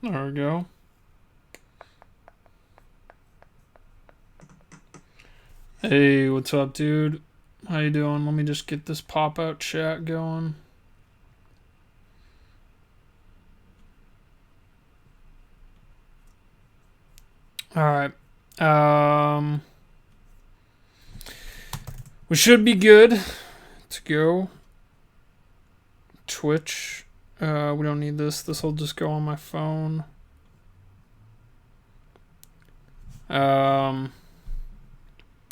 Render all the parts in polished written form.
There we go. Hey, what's up, dude? How you doing? Let me just get this pop-out chat going. Alright. We should be good to go. Twitch. We don't need this. This will just go on my phone.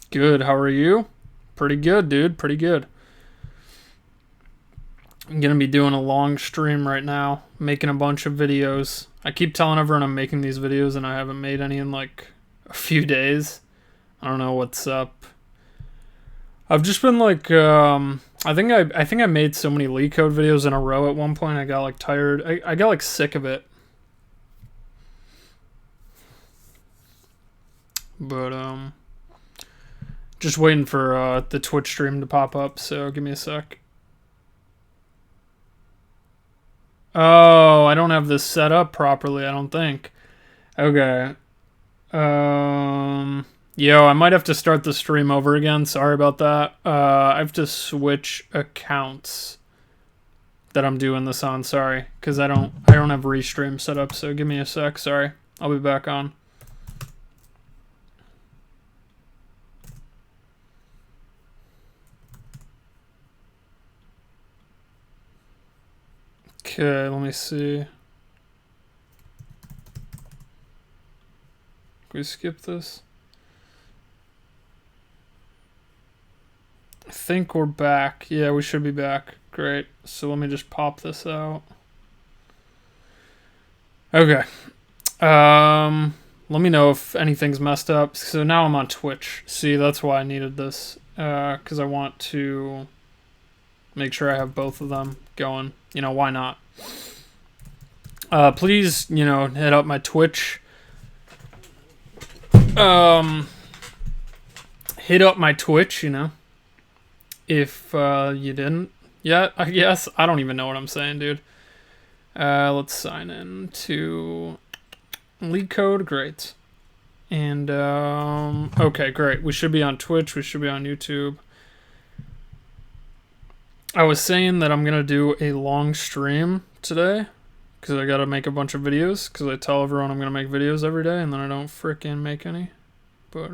Good. How are you? Pretty good, dude. Pretty good. I'm gonna be doing a long stream right now, making a bunch of videos. I keep telling everyone I'm making these videos, and I haven't made any in like a few days. I don't know what's up. I've just been like, I think I made so many LeetCode videos in a row at one point. I got like tired. I got like sick of it. But just waiting for the Twitch stream to pop up. So give me a sec. Oh, I don't have this set up properly, I don't think. Okay. Yo, I might have to start the stream over again. Sorry about that. I have to switch accounts that I'm doing this on. Sorry, because I don't have restream set up. So give me a sec. Sorry, I'll be back on. Okay, let me see. Can we skip this? I think we're back. Yeah, we should be back. Great. So let me just pop this out. Okay. Let me know if anything's messed up. So now I'm on Twitch. See, that's why I needed this. Because I want to make sure I have both of them going. You know, why not? Please, you know, hit up my Twitch. Hit up my Twitch, you know. If you didn't yet, I guess. I don't even know what I'm saying, dude. Let's sign in to LeetCode. Great. And, okay, great. We should be on Twitch. We should be on YouTube. I was saying that I'm going to do a long stream today because I got to make a bunch of videos because I tell everyone I'm going to make videos every day and then I don't fricking make any. But,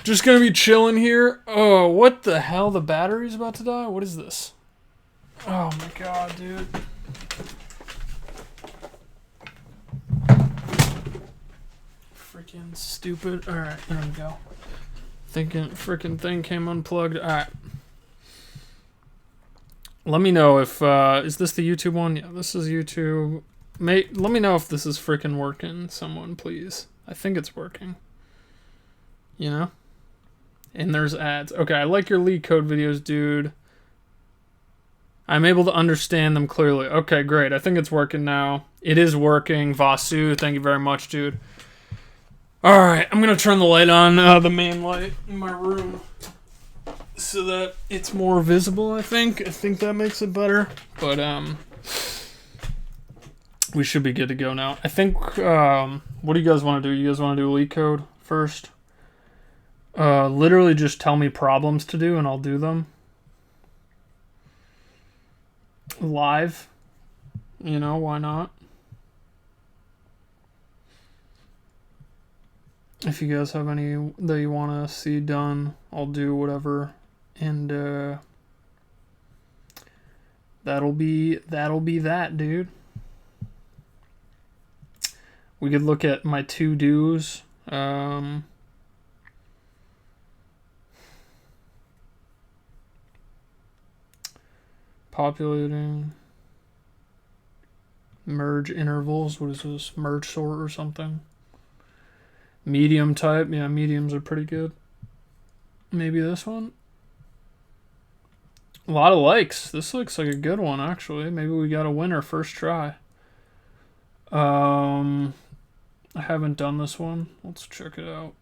just going to be chilling here. Oh, what the hell? The battery's about to die? What is this? Oh my god, dude. Freaking stupid. Alright, there we go. Freaking thing came unplugged. Alright. Let me know if, is this the YouTube one? Yeah, this is YouTube. Let me know if this is freaking working, someone, please. I think it's working. You know? And there's ads. Okay, I like your LeetCode videos, dude. I'm able to understand them clearly. Okay, great. I think it's working now. It is working. Vasu, thank you very much, dude. Alright, I'm going to turn the light on, the main light in my room, so that it's more visible, I think. I think that makes it better. But, we should be good to go now. I think, what do you guys want to do? You guys want to do LeetCode first? Literally just tell me problems to do and I'll do them. Live. You know, why not? If you guys have any that you want to see done, I'll do whatever. And, that'll be that, dude. We could look at my to-dos. Populating. Merge intervals. What is this? Merge sort or something? Medium type. Yeah, mediums are pretty good. Maybe this one? A lot of likes. This looks like a good one, actually. Maybe we got a winner first try. I haven't done this one. Let's check it out.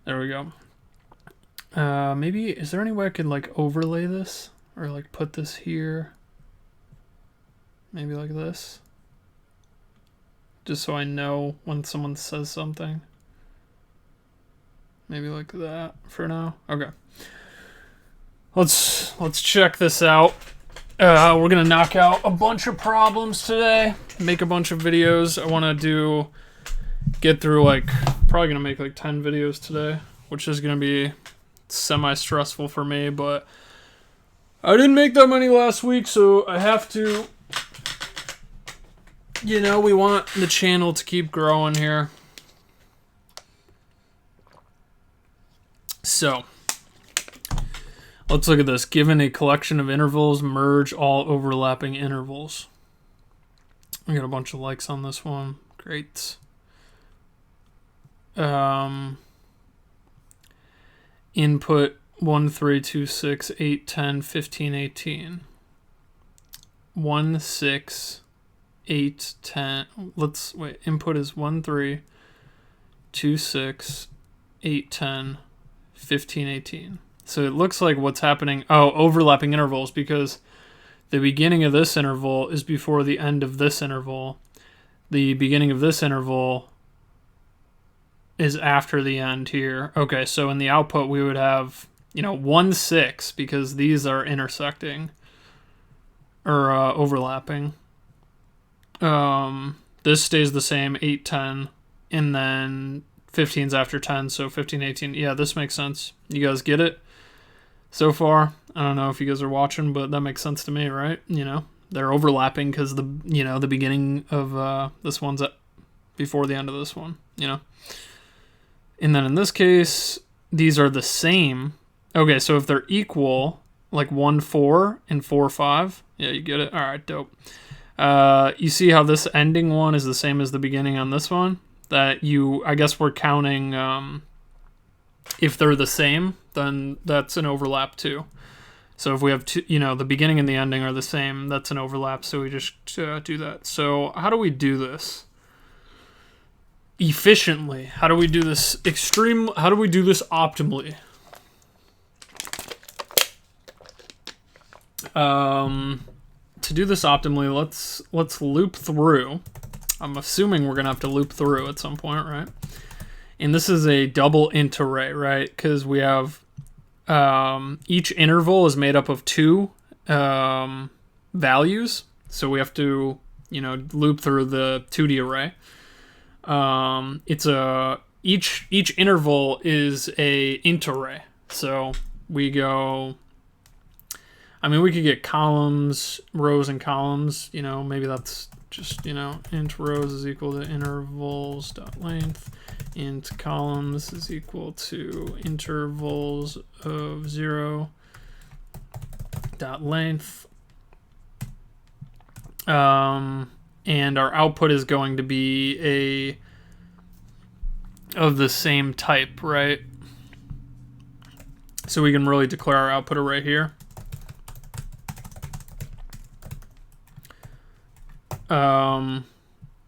There we go. Maybe, is there any way I could like overlay this? Or like put this here? Maybe like this? Just so I know when someone says something. Maybe like that for now. Okay. Let's check this out. We're gonna knock out a bunch of problems today. Make a bunch of videos. I want to get through like, probably gonna make like 10 videos today, which is gonna be semi-stressful for me, but I didn't make that many last week, so I have to, you know, we want the channel to keep growing here. So, let's look at this. Given a collection of intervals, merge all overlapping intervals. We got a bunch of likes on this one. Great. Input 1, 3, 2, 6, 8, 10, 15, 18. 1, 6, 8, 10. Let's wait. Input is 1, 3, 2, 6, 8, 10, 15, 18. So it looks like what's happening. Oh, overlapping intervals, because the beginning of this interval is before the end of this interval. The beginning of this interval is after the end here. Okay, so in the output we would have, 1, 6, because these are intersecting or overlapping. This stays the same, 8, 10, and then 15's after 10, so 15, 18. Yeah, this makes sense. You guys get it so far? I don't know if you guys are watching, but that makes sense to me, right? They're overlapping because the beginning of this one's before the end of this one, And then in this case, these are the same. Okay, so if they're equal, like 1, 4 and 4, 5, yeah, you get it. All right, dope. You see how this ending one is the same as the beginning on this one? I guess we're counting, if they're the same, then that's an overlap too. So if we have two, the beginning and the ending are the same, that's an overlap. So we just do that. So how do we do this efficiently? How do we do this how do we do this optimally? To do this optimally, let's loop through. I'm assuming we're gonna have to loop through at some point, right? And this is a double int array, right? Because we have each interval is made up of 2 values, so we have to loop through the 2D array. Each interval is a int array, so we go. We could get columns, rows, and columns. Maybe that's just, int rows is equal to intervals dot length. Int columns is equal to intervals of 0 dot length. And our output is going to be of the same type, right? So we can really declare our output array here.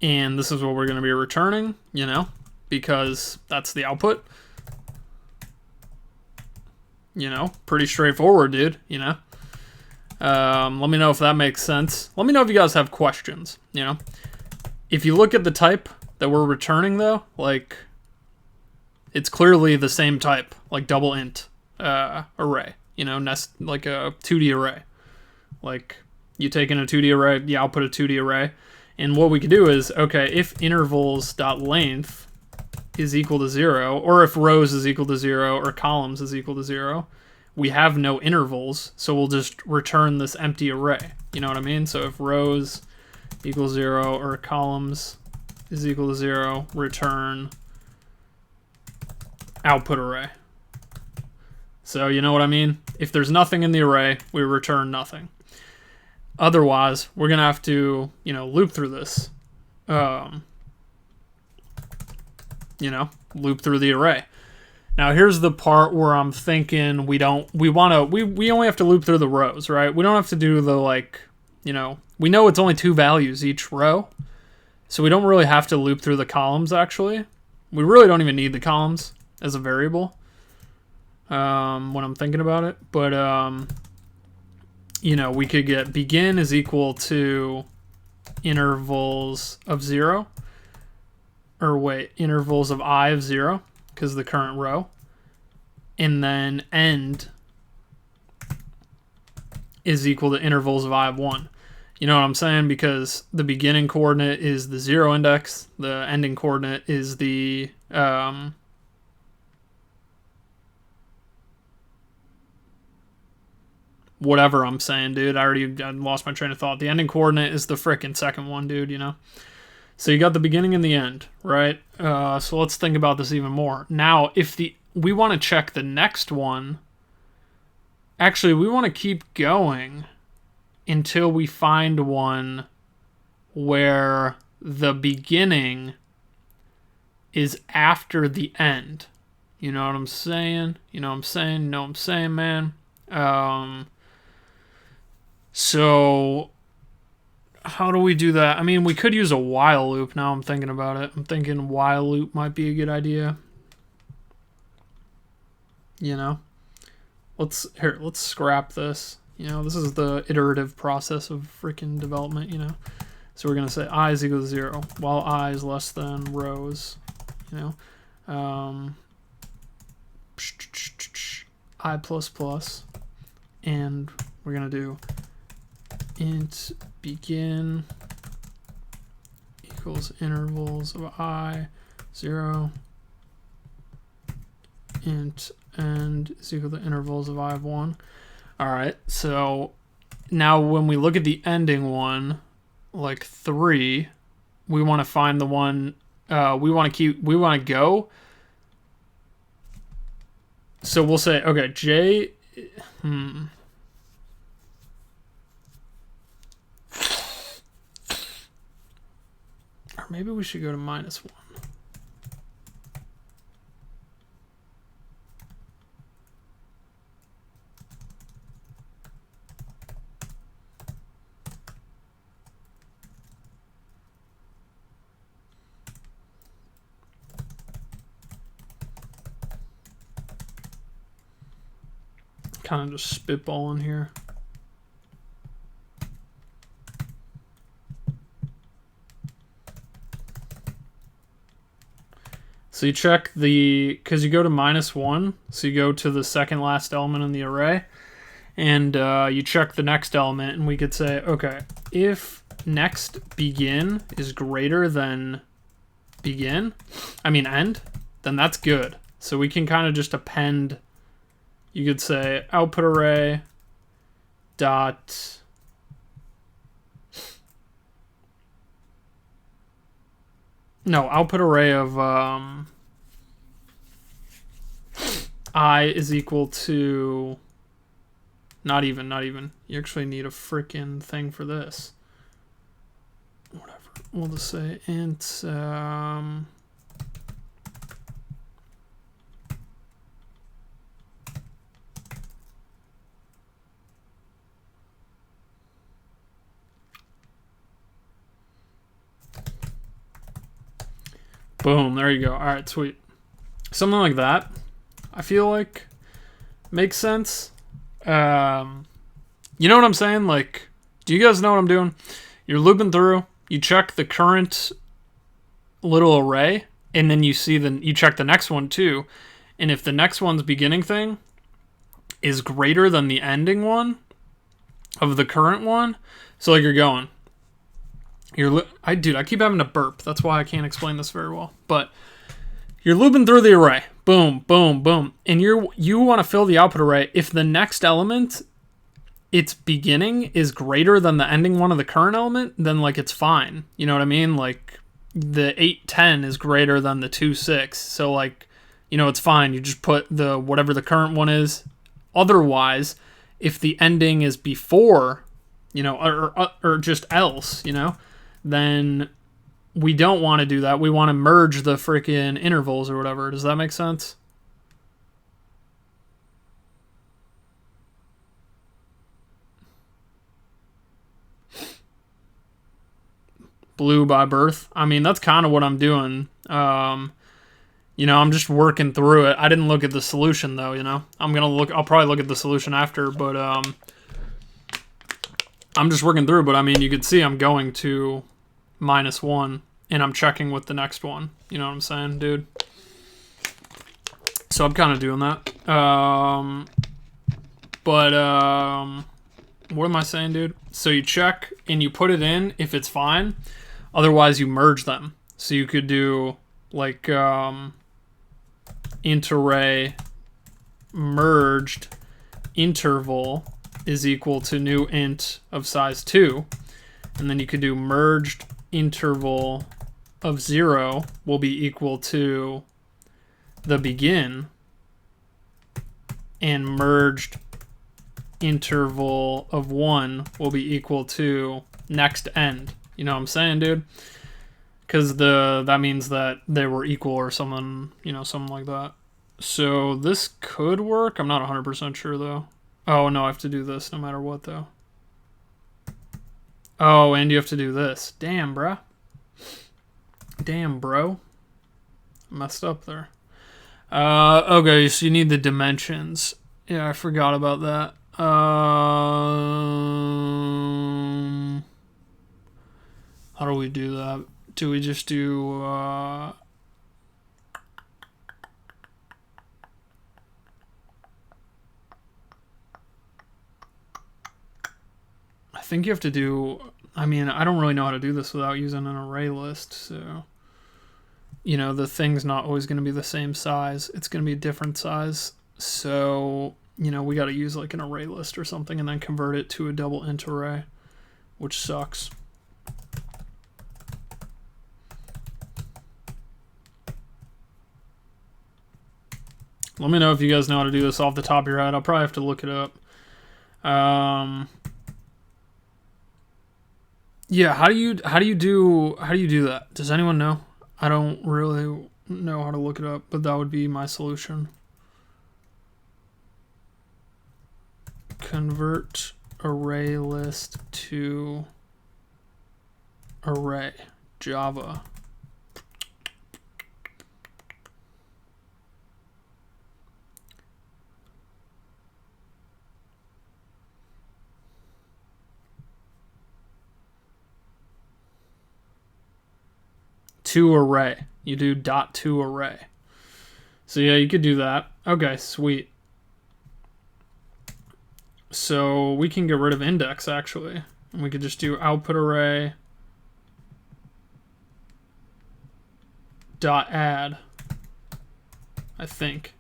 And this is what we're going to be returning, because that's the output. Pretty straightforward, dude, Let me know if that makes sense. Let me know if you guys have questions, If you look at the type that we're returning, though, like, it's clearly the same type, like double int array, nest, like a 2D array. Like, you take in a 2D array, you output a 2D array. And what we could do is, okay, if intervals.length is equal to 0, or if rows is equal to 0, or columns is equal to 0, we have no intervals, so we'll just return this empty array. You know what I mean? So if rows equals 0, or columns is equal to 0, return output array. So you know what I mean? If there's nothing in the array, we return nothing. Otherwise, we're going to have to, loop through this. Loop through the array. Now, here's the part where I'm thinking we only have to loop through the rows, right? We don't have to do the, we know it's only 2 values each row. So we don't really have to loop through the columns, actually. We really don't even need the columns as a variable. when I'm thinking about it. But, you know, we could get begin is equal to intervals of 0. Or wait, intervals of I of 0, because the current row. And then end is equal to intervals of I of 1. You know what I'm saying? Because the beginning coordinate is the 0 index. The ending coordinate is the... whatever I'm saying, dude. I lost my train of thought. The ending coordinate is the frickin' second one, dude, you know? So you got the beginning and the end, right? So let's think about this even more. Now, if we want to check the next one, actually, we want to keep going until we find one where the beginning is after the end. You know what I'm saying? You know what I'm saying? You know what I'm saying, man? So how do we do that? I mean, we could use a while loop. Now I'm thinking about it. I'm thinking while loop might be a good idea. You know? Let's scrap this. You know, this is the iterative process of freaking development, you know? So we're going to say I is equal to 0 while I is less than rows, you know? I plus plus. And we're going to do int begin equals intervals of I 0. Int end is equal to intervals of I of 1. All right, so now when we look at the ending one, like 3, we want to find the one we want to go. So we'll say, okay, J, or maybe we should go to -1. Kind of just spitballing here. So you check because you go to -1, so you go to the second last element in the array, and you check the next element, and we could say, okay, if next begin is greater than end, then that's good. So we can kind of just append. You could say output array dot output array of I is equal to not even. You actually need a freaking thing for this. Whatever. We'll just say int boom, there you go. All right, sweet. Something like that, I feel like makes sense. You know what I'm saying? Like, do you guys know what I'm doing? You're looping through, you check the current little array, and then you check the next one too. And if the next one's beginning thing is greater than the ending one of the current one, so like you're going, I keep having to burp. That's why I can't explain this very well. But you're looping through the array. Boom, boom, boom. And you want to fill the output array. If the next element, its beginning is greater than the ending one of the current element, then like it's fine. You know what I mean? Like the 810 is greater than the 26. So like, you know, it's fine. You just put the whatever the current one is. Otherwise, if the ending is before, you know, or just else, you know, then we don't want to do that. We want to merge the freaking intervals or whatever. Does that make sense? Blue by birth. I mean, that's kind of what I'm doing. You know, I'm just working through it. I didn't look at the solution though, you know. I'll probably look at the solution after, but I'm just working through, but I mean, you could see I'm going to -1 and I'm checking with the next one. You know what I'm saying, dude? So I'm kind of doing that. What am I saying, dude? So you check and you put it in if it's fine. Otherwise, you merge them. So you could do like int array merged interval is equal to new int of size 2. And then you could do merged interval of 0 will be equal to the begin, and merged interval of 1 will be equal to next end. You know what I'm saying, dude? Because that means that they were equal or something, you know, something like that. So this could work. I'm not 100% sure though. Oh no, I have to do this no matter what though. Oh, and you have to do this. Damn, bruh. Damn, bro. Messed up there. Okay, so you need the dimensions. Yeah, I forgot about that. How do we do that? Do we just do I think you have to do, I mean, I don't really know how to do this without using an array list, so you know, the thing's not always going to be the same size. It's going to be a different size. So, you know, we got to use like an array list or something and then convert it to a double int array, which sucks. Let me know if you guys know how to do this off the top of your head. I'll probably have to look it up. Yeah, how do you do that? Does anyone know? I don't really know how to look it up, but that would be my solution. Convert array list to array. Java. To array. You do .to array. So yeah, you could do that. Okay, sweet. So we can get rid of index actually. And we could just do output array .add. I think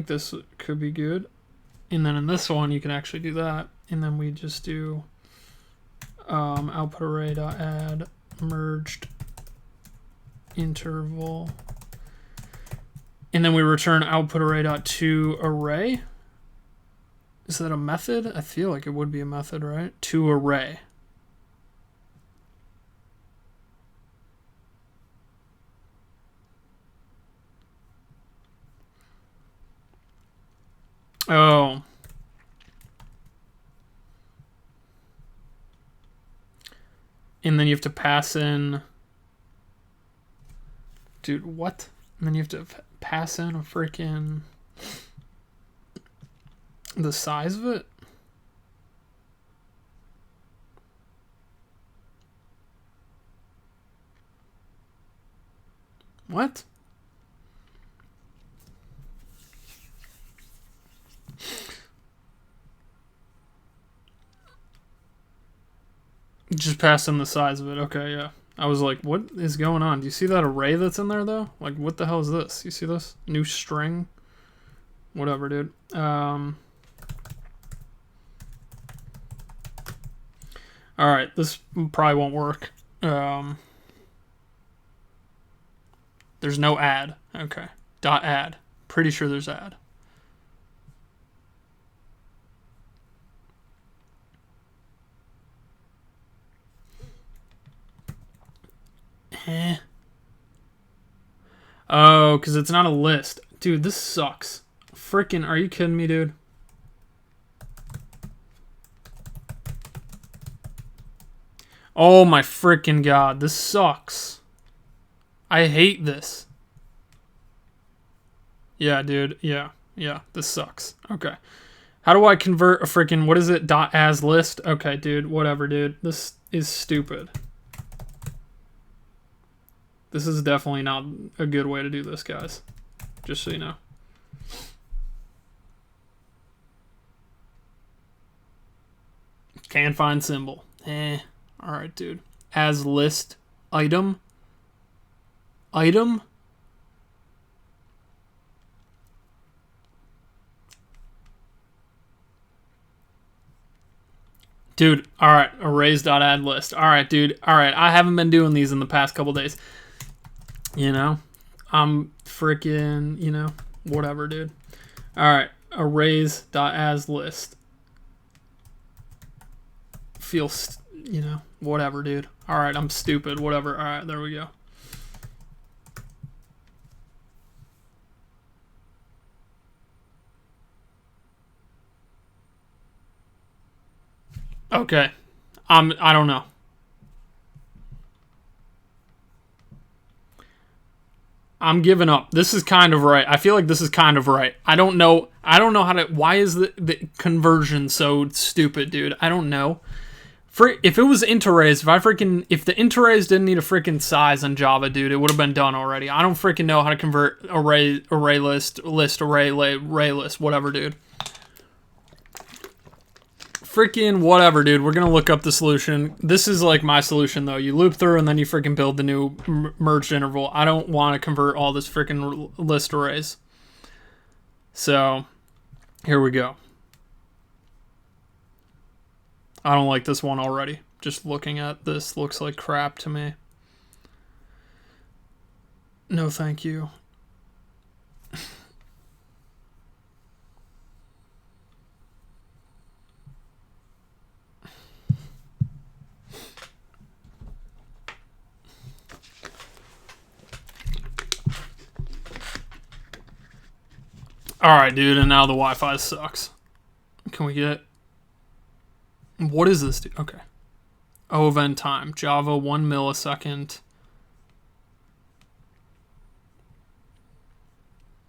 this could be good. And then in this one you can actually do that. And then we just do output array .add merged interval, and then we return output array .to array. Is that a method? I feel like it would be a method, right? To array. Oh. And then you have to pass in, dude, what? And then you have to pass in a freaking, the size of it? What? Just pass in the size of it. Okay, yeah. I was like, what is going on? Do you see that array that's in there, though? Like, what the hell is this? You see this? New string? Whatever, dude. Alright, this probably won't work. There's no add. Okay. .add. Pretty sure there's add. Oh, because it's not a list. Dude, this sucks. Freaking, are you kidding me, dude? Oh my freaking god, this sucks. I hate this. Yeah, dude. Yeah. This sucks. Okay. How do I convert a freaking, what is it? .as list? Okay, dude. Whatever, dude. This is stupid. This is definitely not a good way to do this, guys. Just so you know. Can't find symbol. Alright, dude. As list. Item. Dude, alright. Arrays.add list. Alright, dude. Alright, I haven't been doing these in the past couple days. You know? I'm freaking, you know, whatever, dude. Alright. Arrays.as list. Feels, you know, whatever, dude. Alright, I'm stupid. Whatever. Alright, there we go. Okay. I don't know. I'm giving up. This is kind of right. I feel like this is kind of right. I don't know how to, why is the conversion so stupid, dude? I don't know. If it was int arrays, if the int arrays didn't need a freaking size on Java, dude, it would have been done already. I don't freaking know how to convert array list, array list, whatever, dude. Freaking whatever, dude. We're gonna look up the solution. This is like my solution, though. You loop through and then you freaking build the new merged interval. I don't want to convert all this freaking list arrays. So, here we go. I don't like this one already. Just looking at this looks like crap to me. No, thank you. Alright, dude, and now the Wi-Fi sucks. Can we get... What is this, dude? Okay. O event time. Java 1 millisecond.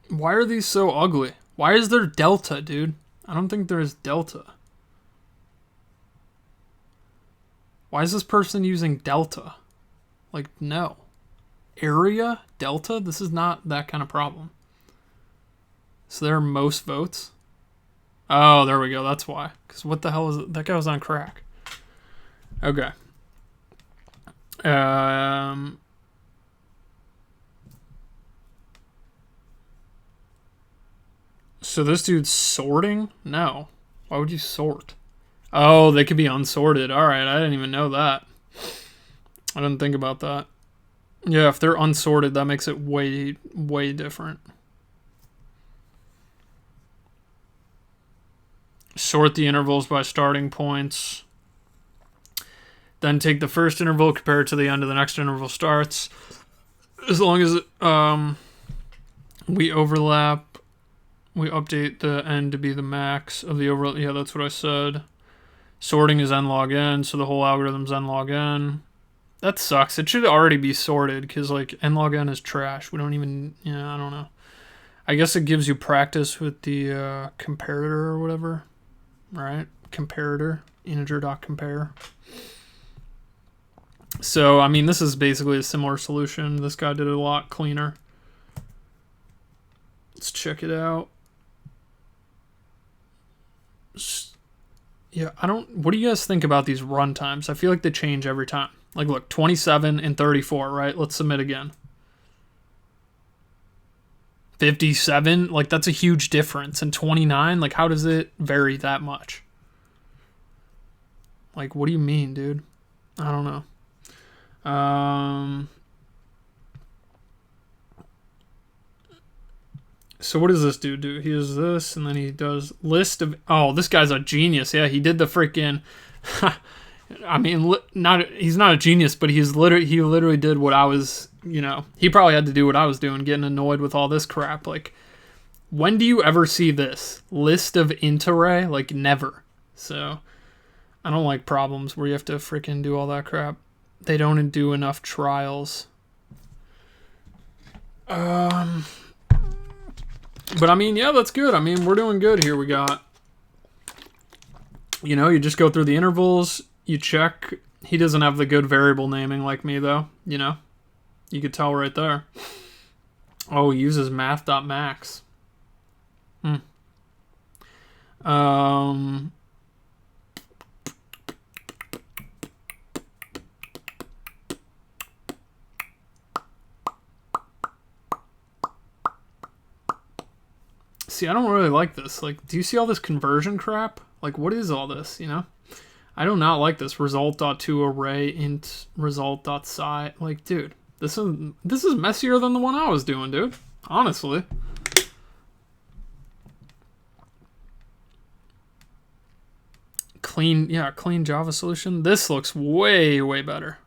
Why are these so ugly? Why is there delta, dude? I don't think there's delta. Why is this person using delta? Like, no. Area? Delta? This is not that kind of problem. So there are most votes? Oh, there we go. That's why. Because what the hell is it? That guy was on crack. Okay. So this dude's sorting? No. Why would you sort? Oh, they could be unsorted. Alright, I didn't even know that. I didn't think about that. Yeah, if they're unsorted, that makes it way, way different. Sort the intervals by starting points. Then take the first interval, compare it to the end of the next interval starts. As long as we overlap, we update the end to be the max of the overlap. Yeah, that's what I said. Sorting is n log n, so the whole algorithm's n log n. That sucks. It should already be sorted, because like n log n is trash. We don't even, yeah, I don't know. I guess it gives you practice with the comparator or whatever. Right? Comparator. Integer.compare. So, I mean, this is basically a similar solution. This guy did it a lot cleaner. Let's check it out. Yeah, what do you guys think about these run times? I feel like they change every time. Like, look, 27 and 34, right? Let's submit again. 57, like that's a huge difference. And 29, like how does it vary that much? Like, what do you mean, dude? I don't know. So what does this dude do? He does this, and then he does list of... Oh, this guy's a genius. Yeah, he did the freaking... I mean, he's not a genius, but he literally did what I was, you know... He probably had to do what I was doing, getting annoyed with all this crap. Like, when do you ever see this? List of int array? Like, never. So, I don't like problems where you have to freaking do all that crap. They don't do enough trials. But I mean, yeah, that's good. I mean, we're doing good here. We got, you know, you just go through the intervals, you check. He doesn't have the good variable naming like me, though, you know? You could tell right there. Oh, he uses math.max. See, I don't really like this. Like, do you see all this conversion crap? Like, what is all this, you know? I do not like this result.toArray int result.sci. Like, dude, this is messier than the one I was doing, dude. Honestly. Clean Java solution. This looks way, way better.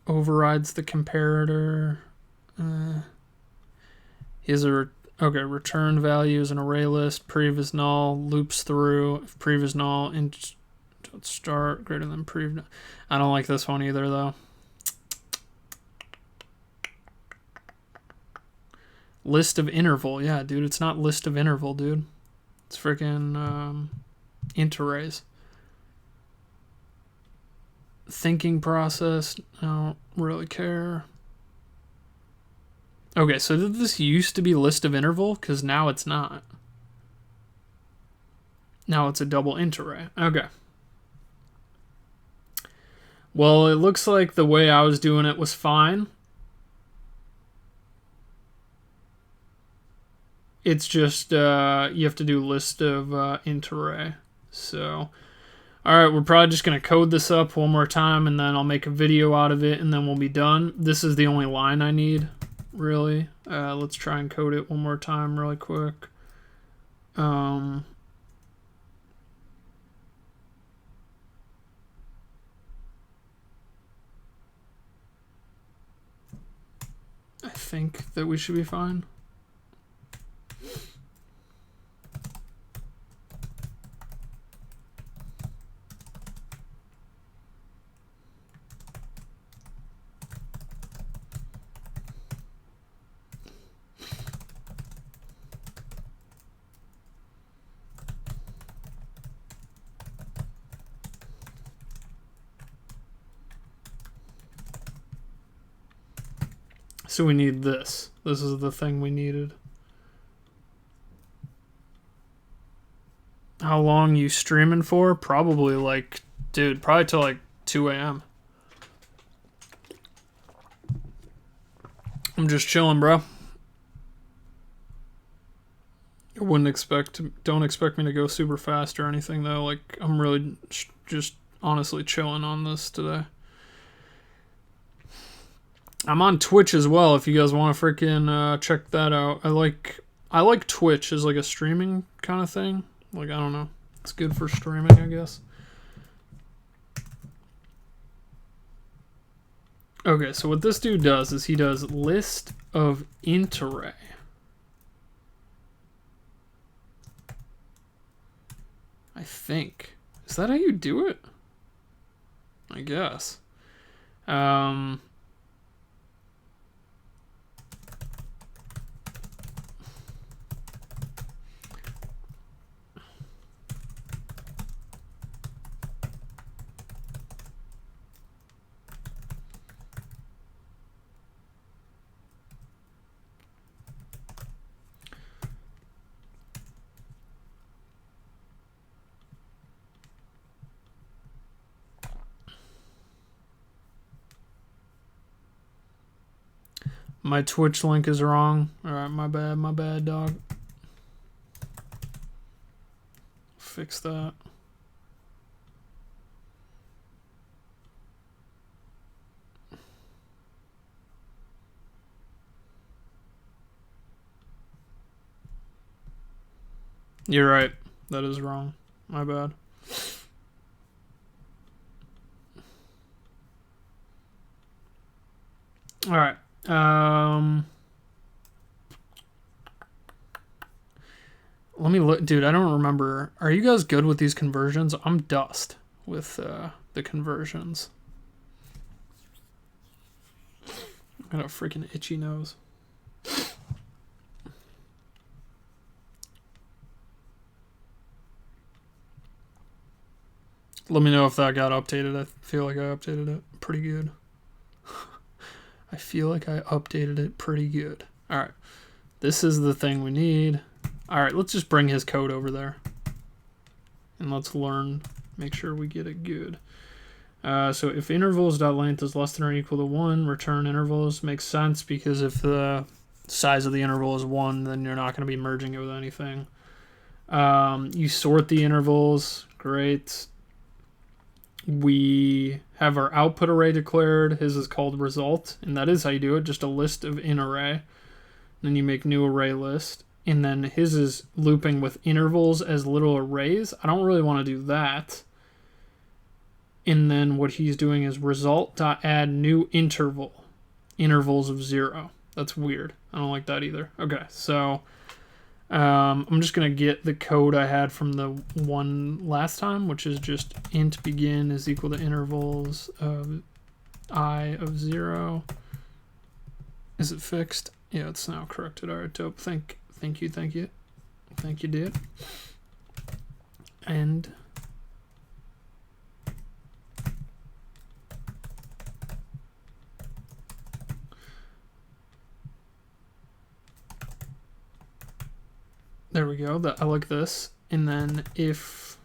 Overrides the comparator. Here's a return value is an array list. Prev is null. Loops through. If prev is null, int start greater than prev. I don't like this one either, though. List of interval. Yeah, dude, it's not list of interval, dude. It's freaking int arrays. Thinking process. I don't really care. Okay, so did this used to be list of interval? Because now it's not. Now it's a double int array. Okay. Well, it looks like the way I was doing it was fine. It's just you have to do list of int array. So, all right, we're probably just going to code this up one more time, and then I'll make a video out of it, and then we'll be done. This is the only line I need. Really, let's try and code it one more time really quick. I think that we should be fine. So we need this. This is the thing we needed. How long you streaming for? Probably like, dude, probably till like 2 a.m. I'm just chilling, bro. Don't expect me to go super fast or anything, though. Like, I'm really just honestly chilling on this today. I'm on Twitch as well if you guys want to freaking check that out. I like Twitch as like a streaming kind of thing. Like, I don't know. It's good for streaming, I guess. Okay, so what this dude does is he does list of int array. I think. Is that how you do it? I guess. My Twitch link is wrong. Alright, my bad, dog. Fix that. You're right. That is wrong. My bad. Alright. Let me look, dude. I don't remember. Are you guys good with these conversions? I'm dust with the conversions. I got a freaking itchy nose. Let me know if that got updated. I feel like I updated it pretty good. I feel like I updated it pretty good. All right. This is the thing we need. All right, let's just bring his code over there. And let's learn, make sure we get it good. So if intervals.length is less than or equal to 1, return intervals. Makes sense because if the size of the interval is 1, then you're not going to be merging it with anything. You sort the intervals. Great. We have our output array declared. His is called result, and that is how you do it, just a list of in array. Then you make new array list, and then his is looping with intervals as little arrays. I don't really want to do that. And then what he's doing is result.add new interval, intervals of 0. That's weird. I don't like that either. Okay, so I'm just going to get the code I had from the one last time, which is just int begin is equal to intervals of I of 0. Is it fixed? Yeah, it's now corrected. All right, dope. Thank you, dude. And there we go. I like this. And then if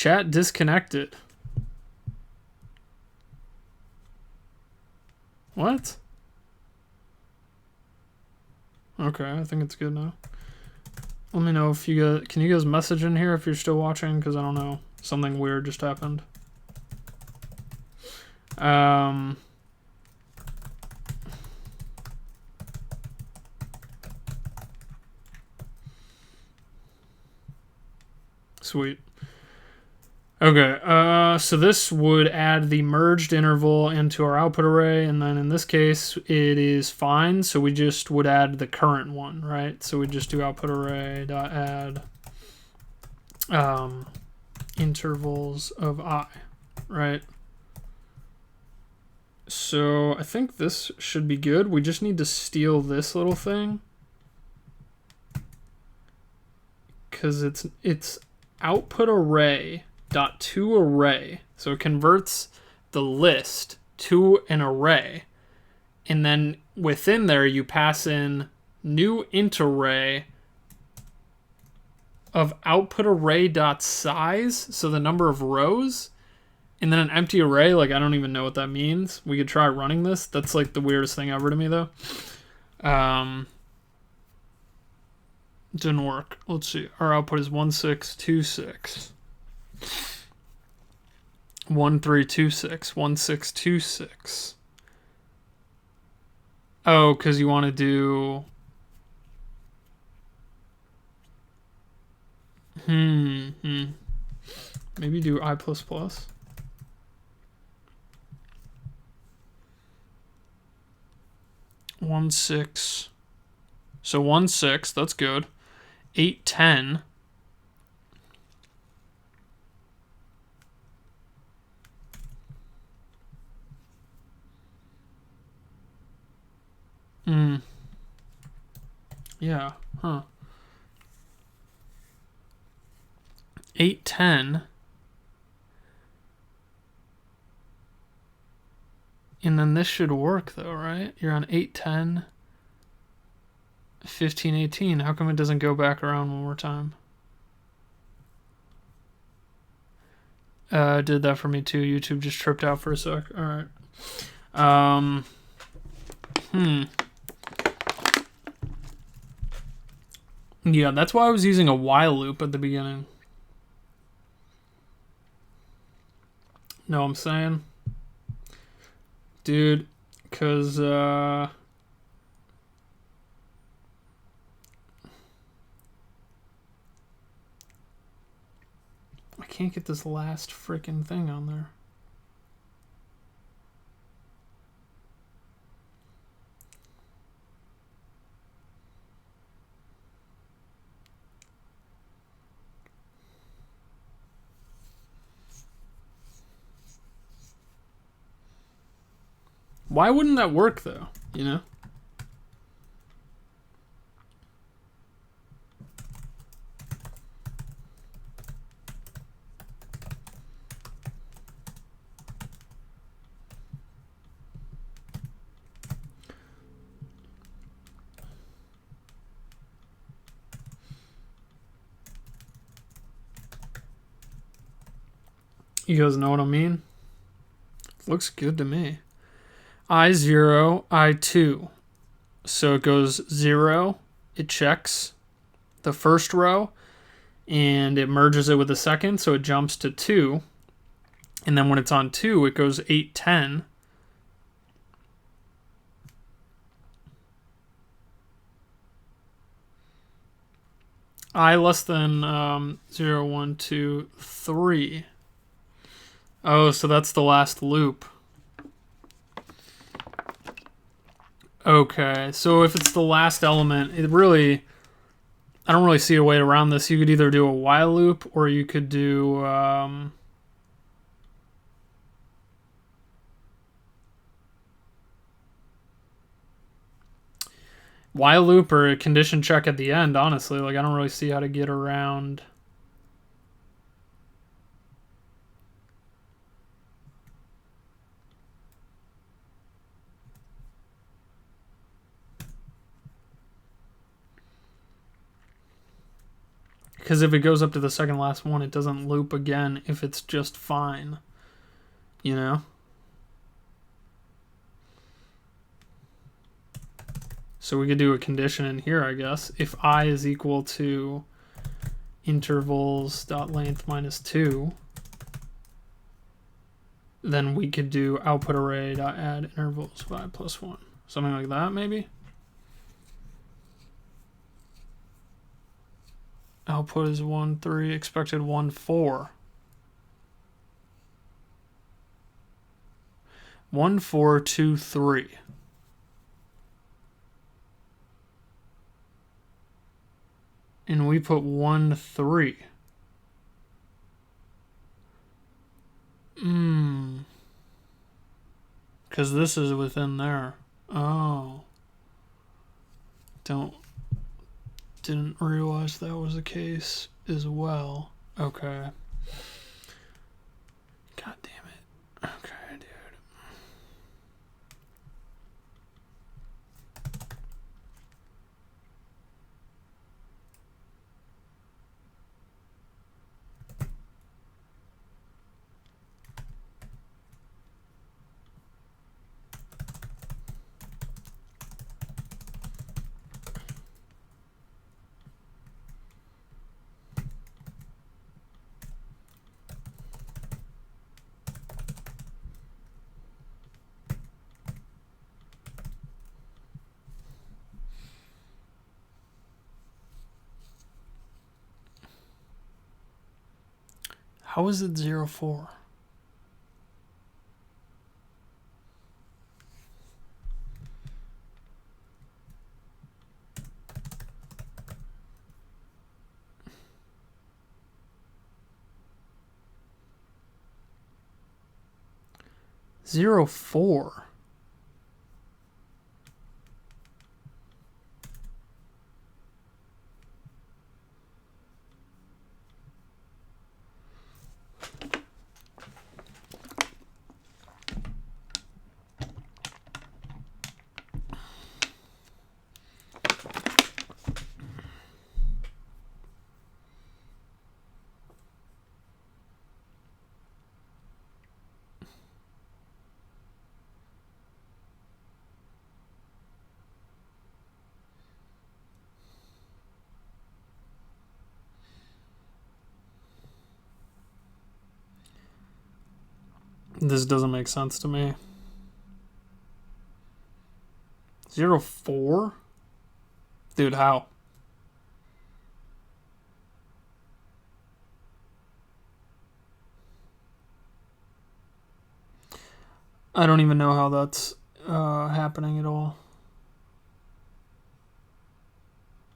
chat disconnected. What? Okay, I think it's good now. Let me know if you guys, can you guys message in here if you're still watching? Because I don't know. Something weird just happened. Sweet. Okay, so this would add the merged interval into our output array, and then in this case, it is fine, so we just would add the current one, right? So we just do output array dot add intervals of I, right? So I think this should be good. We just need to steal this little thing, because it's output array dot to array, so it converts the list to an array, and then within there you pass in new int array of output array dot size, so the number of rows, and then an empty array. Like, I don't even know what that means. We could try running this. That's like the weirdest thing ever to me, though. Didn't work. Let's see. Our output is 1626. 1326. 1626. Oh, because you want to do... Maybe do I++. One six. So 16, that's good. 810. Yeah, huh. 810. And then this should work though, right? You're on 810. 1518. How come it doesn't go back around one more time? Did that for me too. YouTube just tripped out for a sec. All right. Yeah, that's why I was using a while loop at the beginning. Know what I'm saying? Dude, because can't get this last freaking thing on there. Why wouldn't that work though? You know? You guys know what I mean? Looks good to me. I0, I2. So it goes 0, it checks the first row, and it merges it with the second, so it jumps to 2. And then when it's on 2, it goes 8, 10. I less than 0, 1, 2, 3. Oh, so that's the last loop. Okay, so if it's the last element, I don't really see a way around this. You could either do a while loop, or you could do while loop or a condition check at the end, honestly. Like, I don't really see how to get around. Because if it goes up to the second last one, it doesn't loop again if it's just fine. You know? So we could do a condition in here, I guess. If I is equal to intervals.length minus 2, then we could do output array.add intervals 5 plus 1. Something like that, maybe? Output is 1, 3, expected 1, 4. 1, 4, 2, 3. And we put 1, 3. Because this is within there. Oh. Didn't realize that was the case as well. Okay. God damn it. Okay, dude. How is it 0, 4? Zero, 4. This doesn't make sense to me. 0, 4? Dude, how? I don't even know how that's happening at all.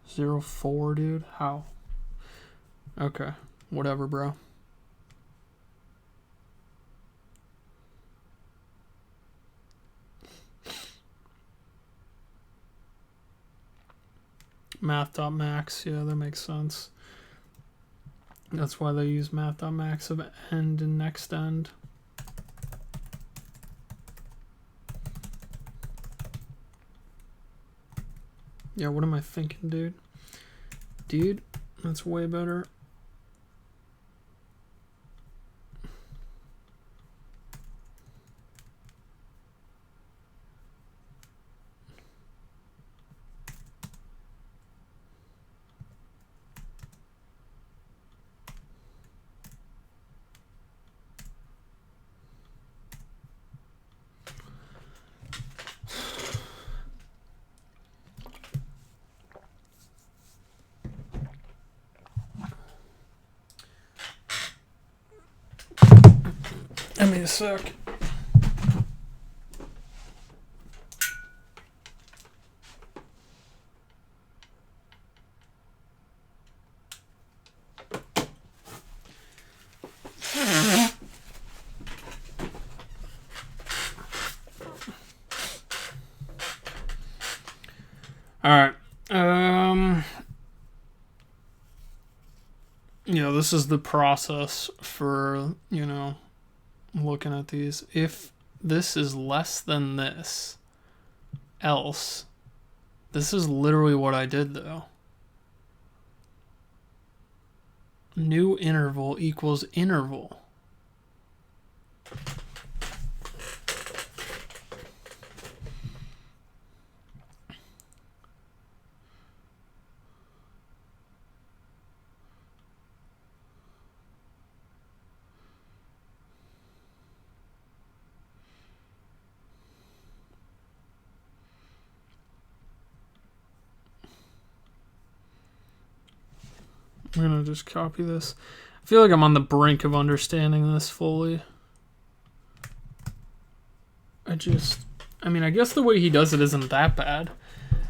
0.4, dude. How? Okay, whatever, bro. Math.max, yeah, that makes sense. That's why they use math.max of end and next end. Yeah, what am I thinking, dude? Dude, that's way better. Give me a sec. All right. Yeah, this is the process for, you know, looking at these. If this is less than this, else, this is literally what I did though. New interval equals interval. I'm gonna just copy this. I feel like I'm on the brink of understanding this fully. I mean, I guess the way he does it isn't that bad.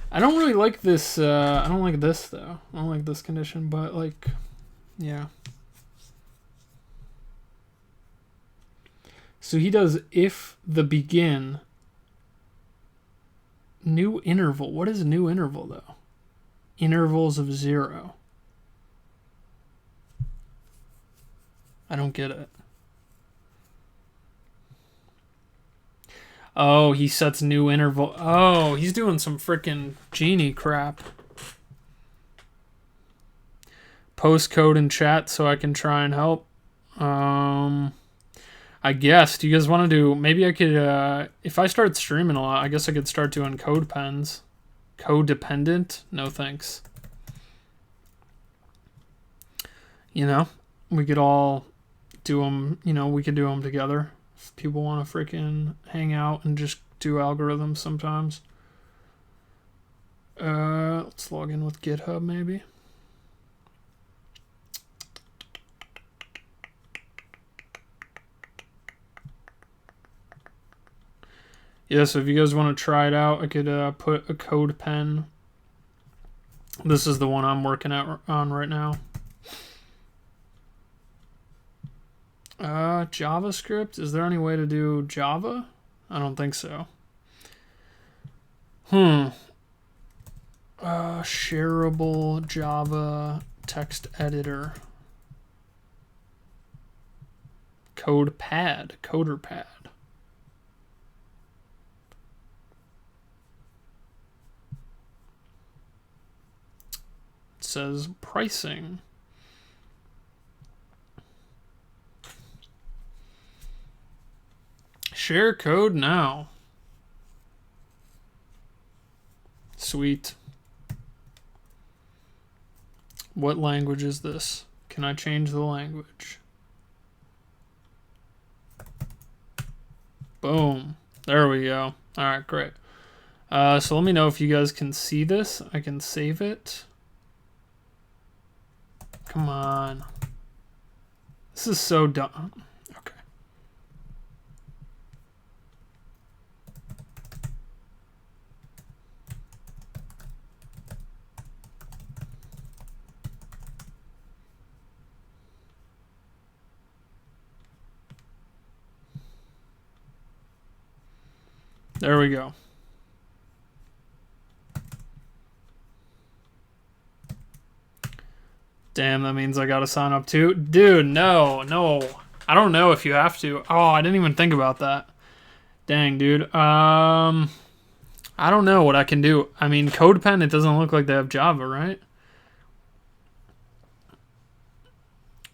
I don't really like this, I don't like this though. I don't like this condition, but like, yeah. So he does if the begin new interval. What is new interval though? Intervals of 0. I don't get it. Oh, he sets new interval. Oh, he's doing some freaking genie crap. Post code in chat so I can try and help. I guess. Do you guys want to do... Maybe I could... if I start streaming a lot, I guess I could start doing code pens. Code-dependent? No thanks. You know? We could all do them... You know, we could do them together. If people want to freaking hang out and just do algorithms sometimes. Let's log in with GitHub maybe. Yeah, so if you guys want to try it out, I could put a code pen. This is the one I'm working on right now. JavaScript? Is there any way to do Java? I don't think so. Shareable Java text editor. CoderPad. It says pricing. Share code now. Sweet. What language is this? Can I change the language? Boom. There we go. All right, great. So let me know if you guys can see this. I can save it. Come on. This is so dumb. Okay. There we go. Damn, that means I gotta sign up too? Dude, no. I don't know if you have to. Oh, I didn't even think about that. Dang, dude. I don't know what I can do. I mean, CodePen, it doesn't look like they have Java, right?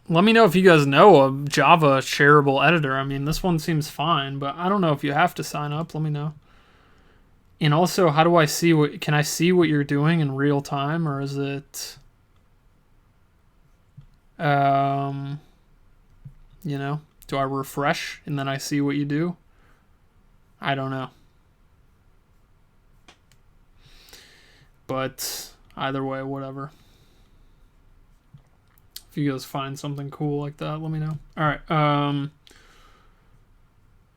Let me know if you guys know a Java shareable editor. I mean, this one seems fine, but I don't know if you have to sign up. Let me know. And also, how do I see what... Can I see what you're doing in real time, or is it... you know, do I refresh and then I see what you do? I don't know. But either way, whatever. If you guys find something cool like that, let me know. All right.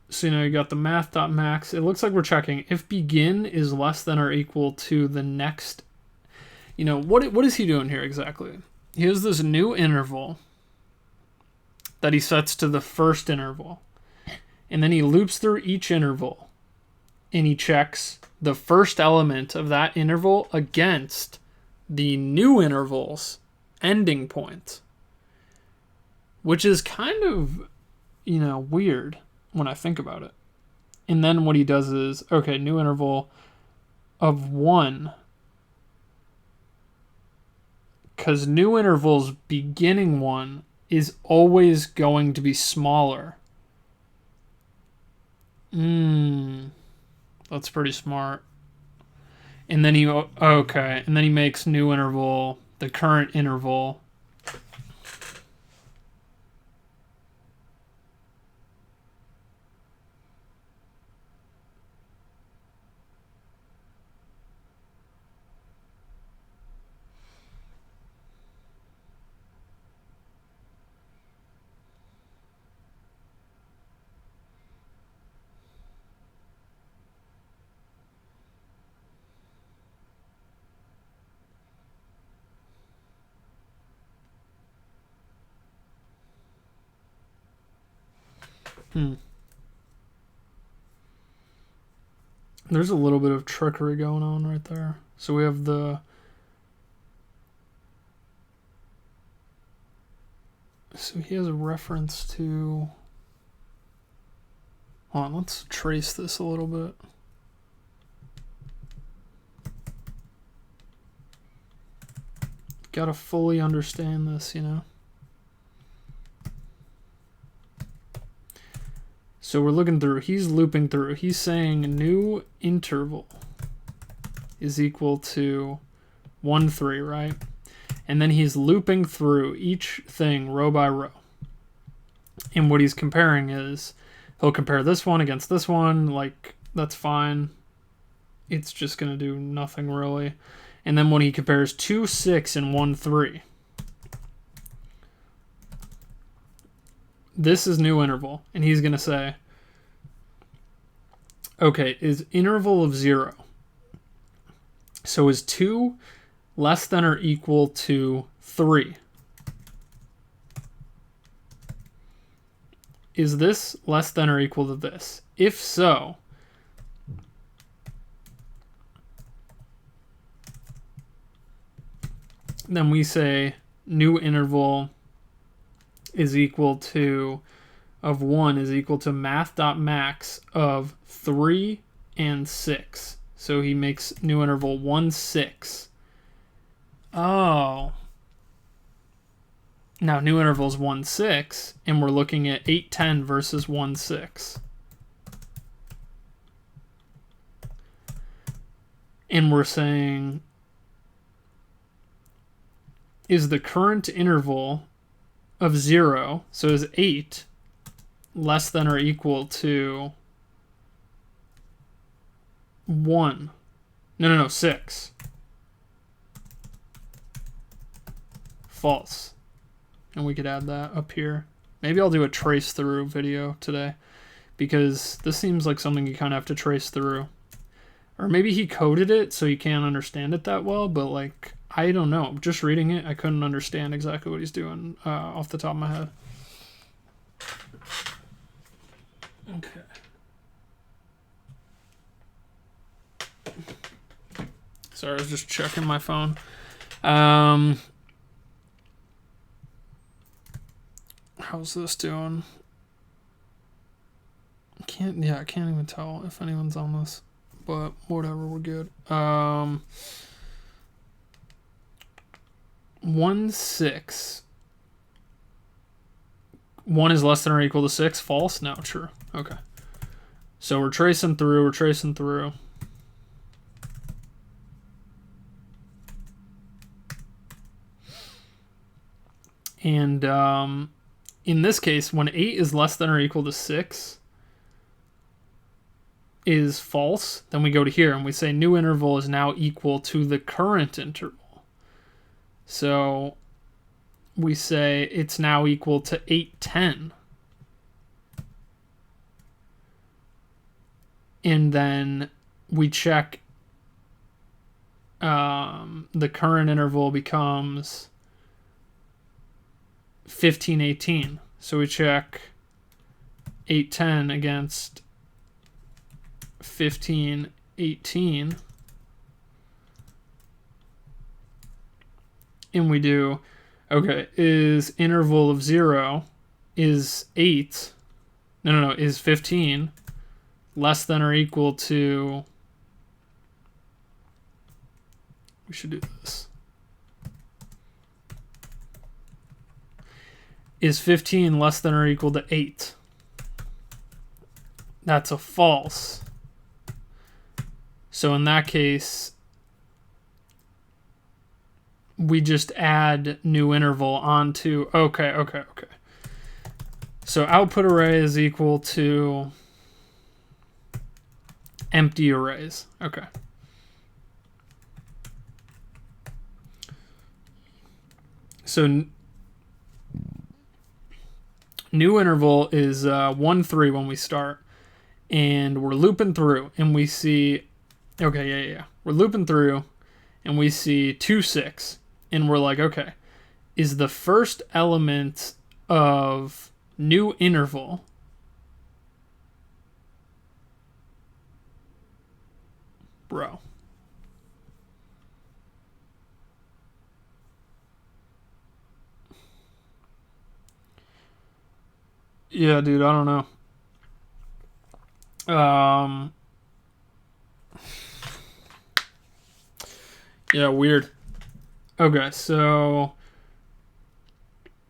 So, you know, you got the math.max. It looks like we're checking if begin is less than or equal to the next. You know, what is he doing here exactly? He has this new interval that he sets to the first interval. And then he loops through each interval. And he checks the first element of that interval against the new interval's ending point. Which is kind of, you know, weird when I think about it. And then what he does is, okay, new interval of 1. Because new intervals beginning 1 is always going to be smaller. That's pretty smart. And then he, okay, and then he makes new interval, the current interval. There's a little bit of trickery going on right there. So we have the... So he has a reference to... Hold on, let's trace this a little bit. Gotta fully understand this, you know? So we're looking through, he's looping through. He's saying new interval is equal to 1, 3, right? And then he's looping through each thing row by row. And what he's comparing is, he'll compare this one against this one, like, that's fine. It's just going to do nothing really. And then when he compares 2, 6, and 1, 3, this is new interval. And he's going to say, okay, is interval of 0. So is 2 less than or equal to 3? Is this less than or equal to this? If so, then we say new interval is equal to, of 1 is equal to math.max of 3 and 6. So he makes new interval 1, 6. Oh. Now new interval is 1, 6, and we're looking at 8, 10 versus 1, 6. And we're saying, is the current interval of 0, so is 8, less than or equal to 1? No, 6. False. And we could add that up here. Maybe I'll do a trace through video today, because this seems like something you kind of have to trace through. Or maybe he coded it so you can't understand it that well, but like, I don't know. Just reading it, I couldn't understand exactly what he's doing off the top of my head. Okay. Sorry, I was just checking my phone. How's this doing? I can't even tell if anyone's on this, but whatever, we're good. 1, 6. 1 is less than or equal to 6. False? No, true. Okay. So we're tracing through. And in this case, when 8 is less than or equal to 6 is false, then we go to here and we say new interval is now equal to the current interval. So we say it's now equal to 8, 10. And then we check the current interval becomes 15, 18. So we check 8, 10 against 15, 18. And we do, okay, is interval of 0 is 8. No, is 15 less than or equal to, we should do this. Is 15 less than or equal to 8? That's a false. So in that case, we just add new interval onto, okay. So output array is equal to empty arrays. Okay. So new interval is 1, 3 when we start, and we're looping through, and we see, okay, yeah. We're looping through, and we see 2, 6, and we're like, okay, is the first element of new interval bro? Yeah, dude, I don't know. Yeah, weird. Okay, so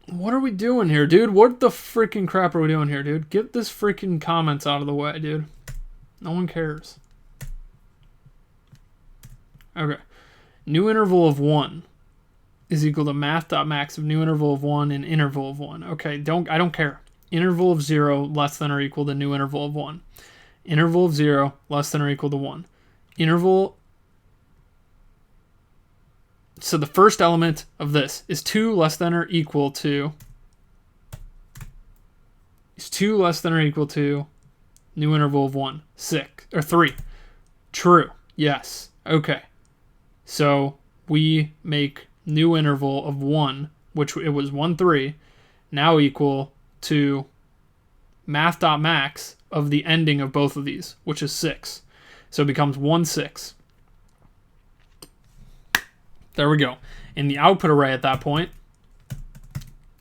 what are we doing here, dude? What the freaking crap are we doing here, dude? Get this freaking comments out of the way, dude. No one cares. Okay. New interval of 1 is equal to math.max of new interval of 1 and interval of 1. Okay, I don't care. Interval of 0 less than or equal to new interval of 1. Interval of 0 less than or equal to 1. Interval. So the first element of this is 2 less than or equal to. Is 2 less than or equal to new interval of 1. 6 or 3. True. Yes. Okay. So we make new interval of 1, which it was 1, 3, now equal to math.max of the ending of both of these, which is 6. So it becomes 1, 6. There we go. And the output array at that point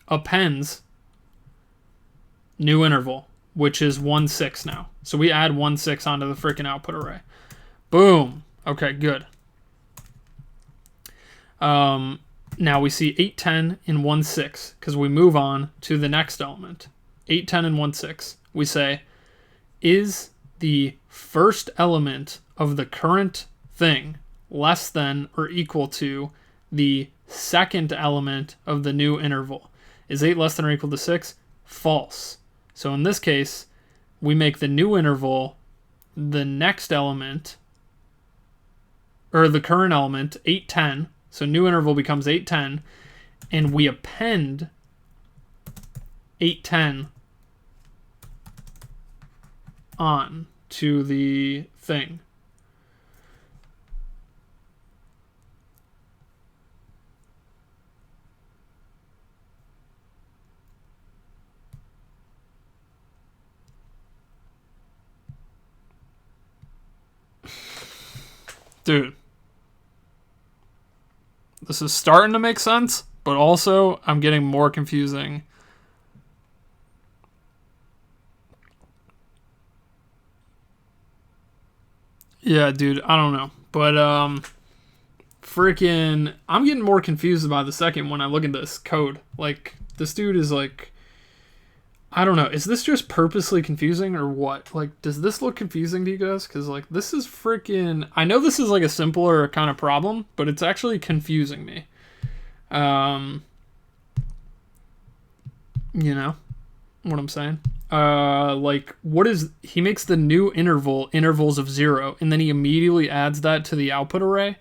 appends new interval, which is 1, 6 now. So we add 1, 6 onto the freaking output array. Boom. Okay, good. Now we see 8, 10 and 1, 6 because we move on to the next element. 8, 10 and 1, 6. We say, is the first element of the current thing less than or equal to the second element of the new interval? Is 8 less than or equal to 6? False. So in this case, we make the new interval the next element, or the current element, 8, 10. So new interval becomes 8, 10, and we append 8, 10 on to the thing. Dude. This is starting to make sense, but also I'm getting more confusing. Yeah, dude, I don't know. But, freaking, I'm getting more confused by the second when I look at this code. Like, this dude is like, I don't know. Is this just purposely confusing or what? Like, does this look confusing to you guys? Because, like, this is freaking, I know this is like a simpler kind of problem, but it's actually confusing me. You know what I'm saying? Like, what is, he makes the new intervals of 0, and then he immediately adds that to the output array.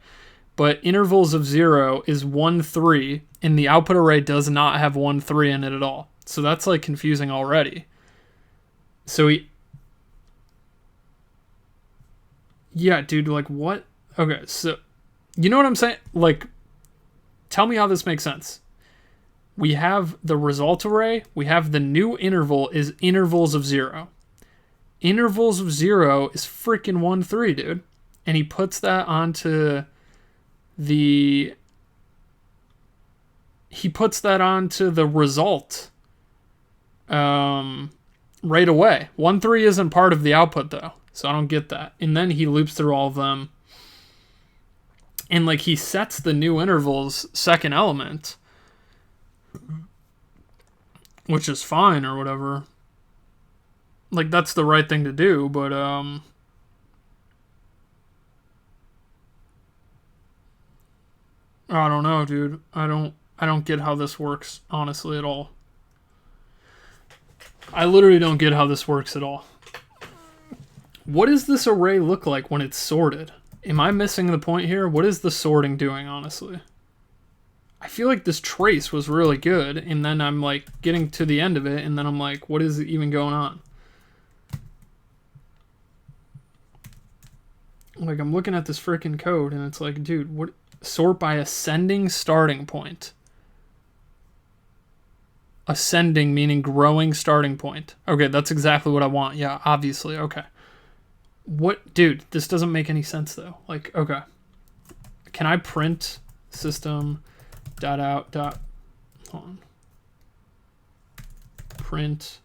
But intervals of 0 is 1, 3, and the output array does not have 1, 3 in it at all. So that's, like, confusing already. So yeah, dude, like, what? Okay, so, you know what I'm saying? Like, tell me how this makes sense. We have the result array. We have the new interval is intervals of 0. Intervals of 0 is freaking 1, 3, dude. And he puts that onto the result right away. 1, 3 isn't part of the output though, so I don't get that. And then he loops through all of them, and like he sets the new interval's second element, which is fine or whatever. Like, that's the right thing to do, but I don't know, dude. I don't get how this works, honestly, at all. I literally don't get how this works at all. What does this array look like when it's sorted? Am I missing the point here? What is the sorting doing, honestly? I feel like this trace was really good, and then I'm like getting to the end of it, and then I'm like, what is even going on? Like, I'm looking at this freaking code, and it's like, dude, what? Sort by ascending starting point. Ascending meaning growing starting point. Okay, that's exactly what I want. Yeah, obviously. Okay. What? Dude, this doesn't make any sense, though. Like, okay. Can I print system dot out dot... Hold on. Print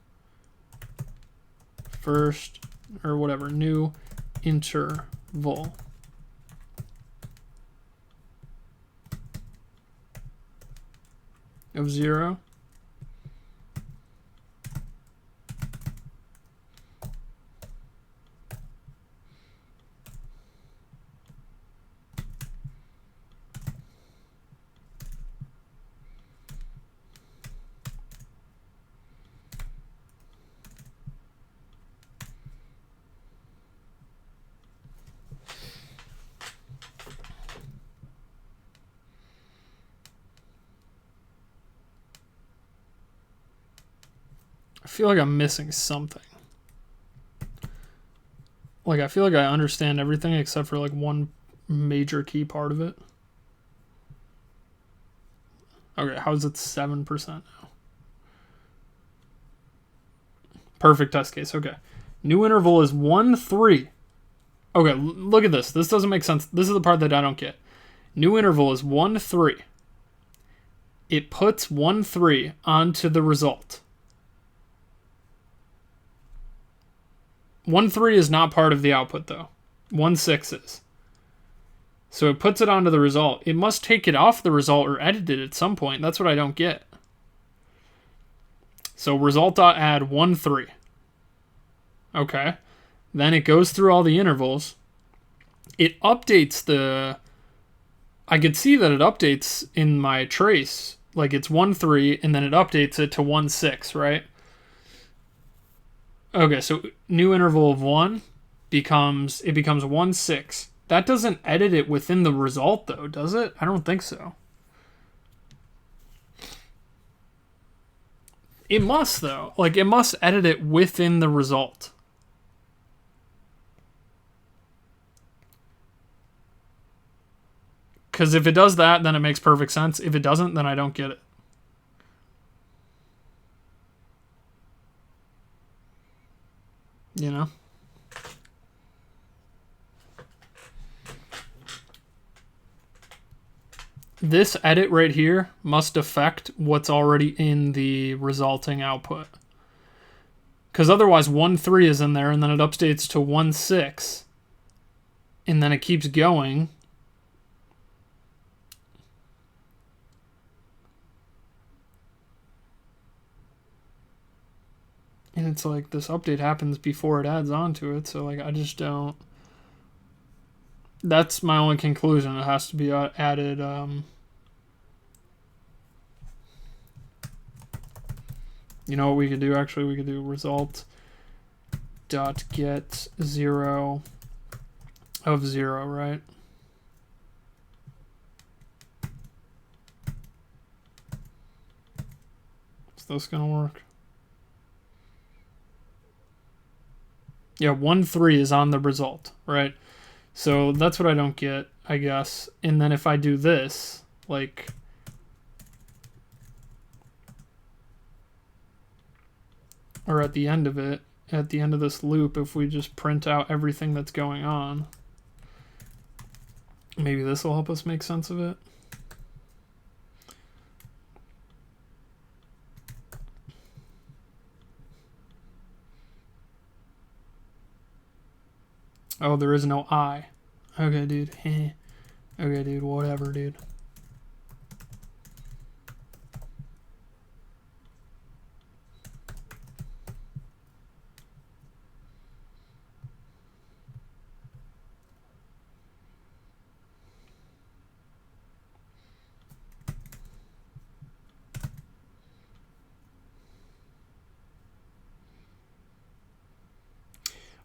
first, or whatever, new interval of 0. I feel like I'm missing something. Like, I feel like I understand everything except for like one major key part of it. Okay, how is it 7% now? Perfect test case. Okay. New interval is 1, 3. Okay, look at this. This doesn't make sense. This is the part that I don't get. New interval is 1, 3. It puts 1, 3 onto the result. 1, 3 is not part of the output, though. 1, 6 is. So it puts it onto the result. It must take it off the result or edit it at some point. That's what I don't get. So result.add 1, 3. Okay. Then it goes through all the intervals. It updates the... I could see that it updates in my trace. Like, it's 1, 3, and then it updates it to 1, 6, right? Okay, so new interval of 1 becomes 1, 6. That doesn't edit it within the result, though, does it? I don't think so. It must, though. Like, it must edit it within the result. Because if it does that, then it makes perfect sense. If it doesn't, then I don't get it. You know? this edit right here must affect what's already in the resulting output. Because otherwise 1.3 is in there, and then it updates to 1.6, and then it keeps going. And it's like this update happens before it adds on to it, so like I just don't. That's my only conclusion. It has to be added. You know what we could do? Actually, we could do result dot get 0 of 0, right? Is this gonna work? Yeah, 1.3 is on the result, right? So that's what I don't get, I guess. And then if I do this, like, or at the end of it, at the end of this loop, if we just print out everything that's going on, maybe this will help us make sense of it. Oh, there is no I. Okay, dude. Okay, dude. Whatever, dude.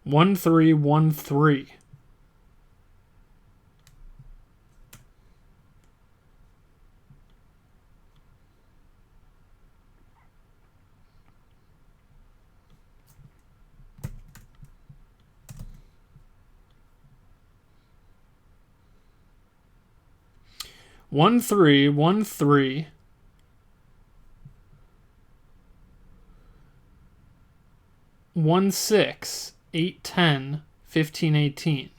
One three one three. One three one three. 1.6 8.10 15.18.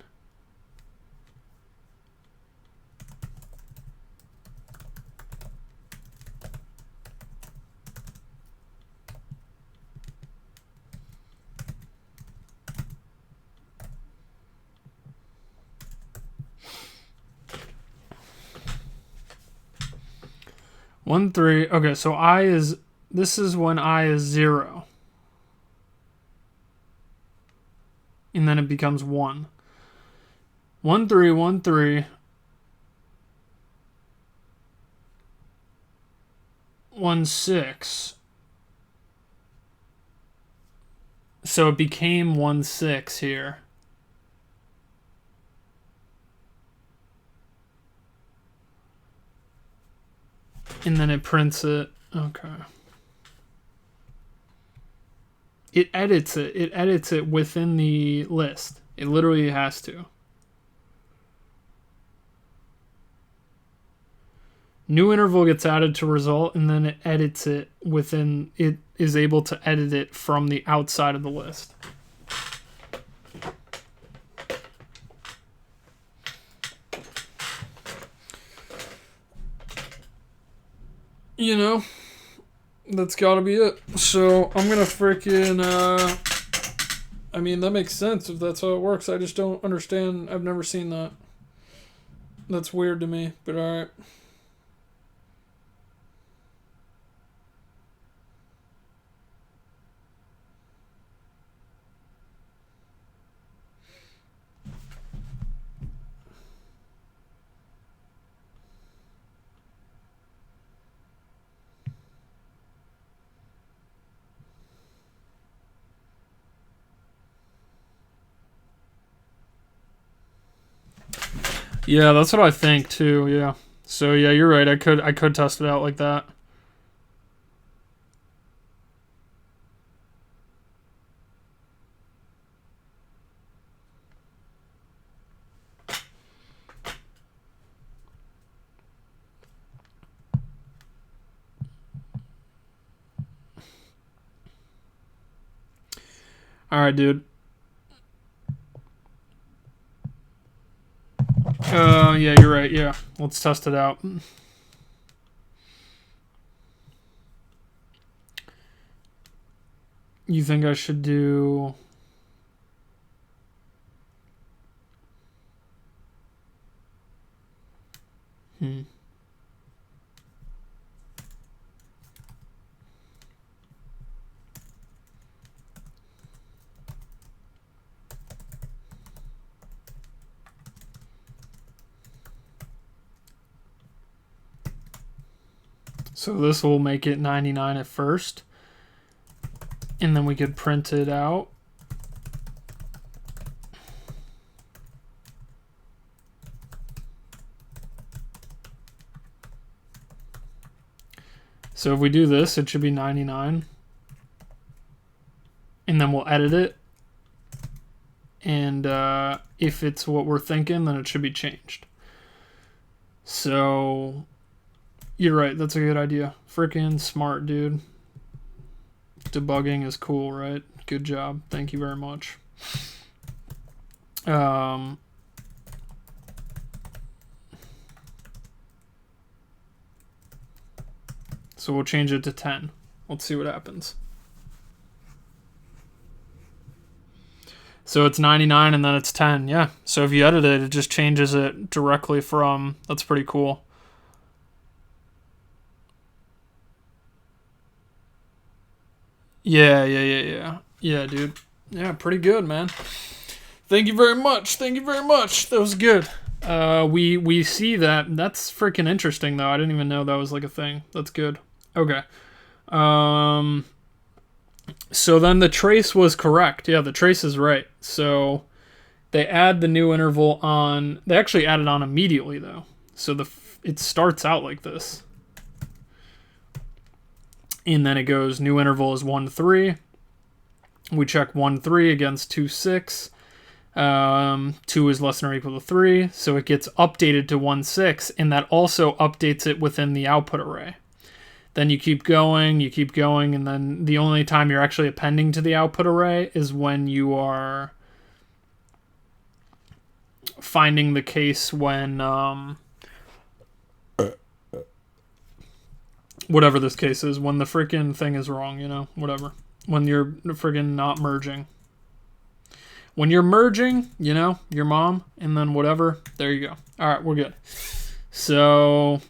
One three. Okay, so I is, this is when I is 0. And then it becomes 1. 1 3 1 3 1 6. So it became 1 6 here. And then it prints it. Okay. It edits it. It edits it within the list. It literally has to. New interval gets added to result, and then it edits it within. It is able to edit it from the outside of the list. You know, that's gotta be it. So I'm gonna freaking, I mean, that makes sense if that's how it works. I just don't understand. I've never seen that. That's weird to me, but alright. Yeah, that's what I think too. Yeah. So yeah, you're right. I could test it out like that. All right, dude. Yeah, you're right. Yeah, let's test it out. You think I should do... So this will make it 99 at first. And then we could print it out. So if we do this, it should be 99. And then we'll edit it. And if it's what we're thinking, then it should be changed. So you're right. That's a good idea. Freaking smart, dude. Debugging is cool, right? Good job. Thank you very much. So we'll change it to 10. Let's see what happens. So it's 99 and then it's 10. Yeah. So if you edit it, it just changes it directly from... That's pretty cool. Yeah, dude. Yeah, pretty good, man. Thank you very much. That was good. We see that. That's freaking interesting, though. I didn't even know that was like a thing. That's good. Okay. So then the trace was correct. Yeah, the trace is right. So they add the new interval on. They actually add it on immediately, though. So it starts out like this. And then it goes, new interval is 1, 3. We check 1, 3 against 2, 6. 2 is less than or equal to 3. So it gets updated to 1, 6. And that also updates it within the output array. Then you keep going. And then the only time you're actually appending to the output array is when you are finding the case when... whatever this case is, when the freaking thing is wrong, you know, whatever. When you're freaking not merging. When you're merging, you know, your mom, and then whatever, there you go. All right, we're good. So,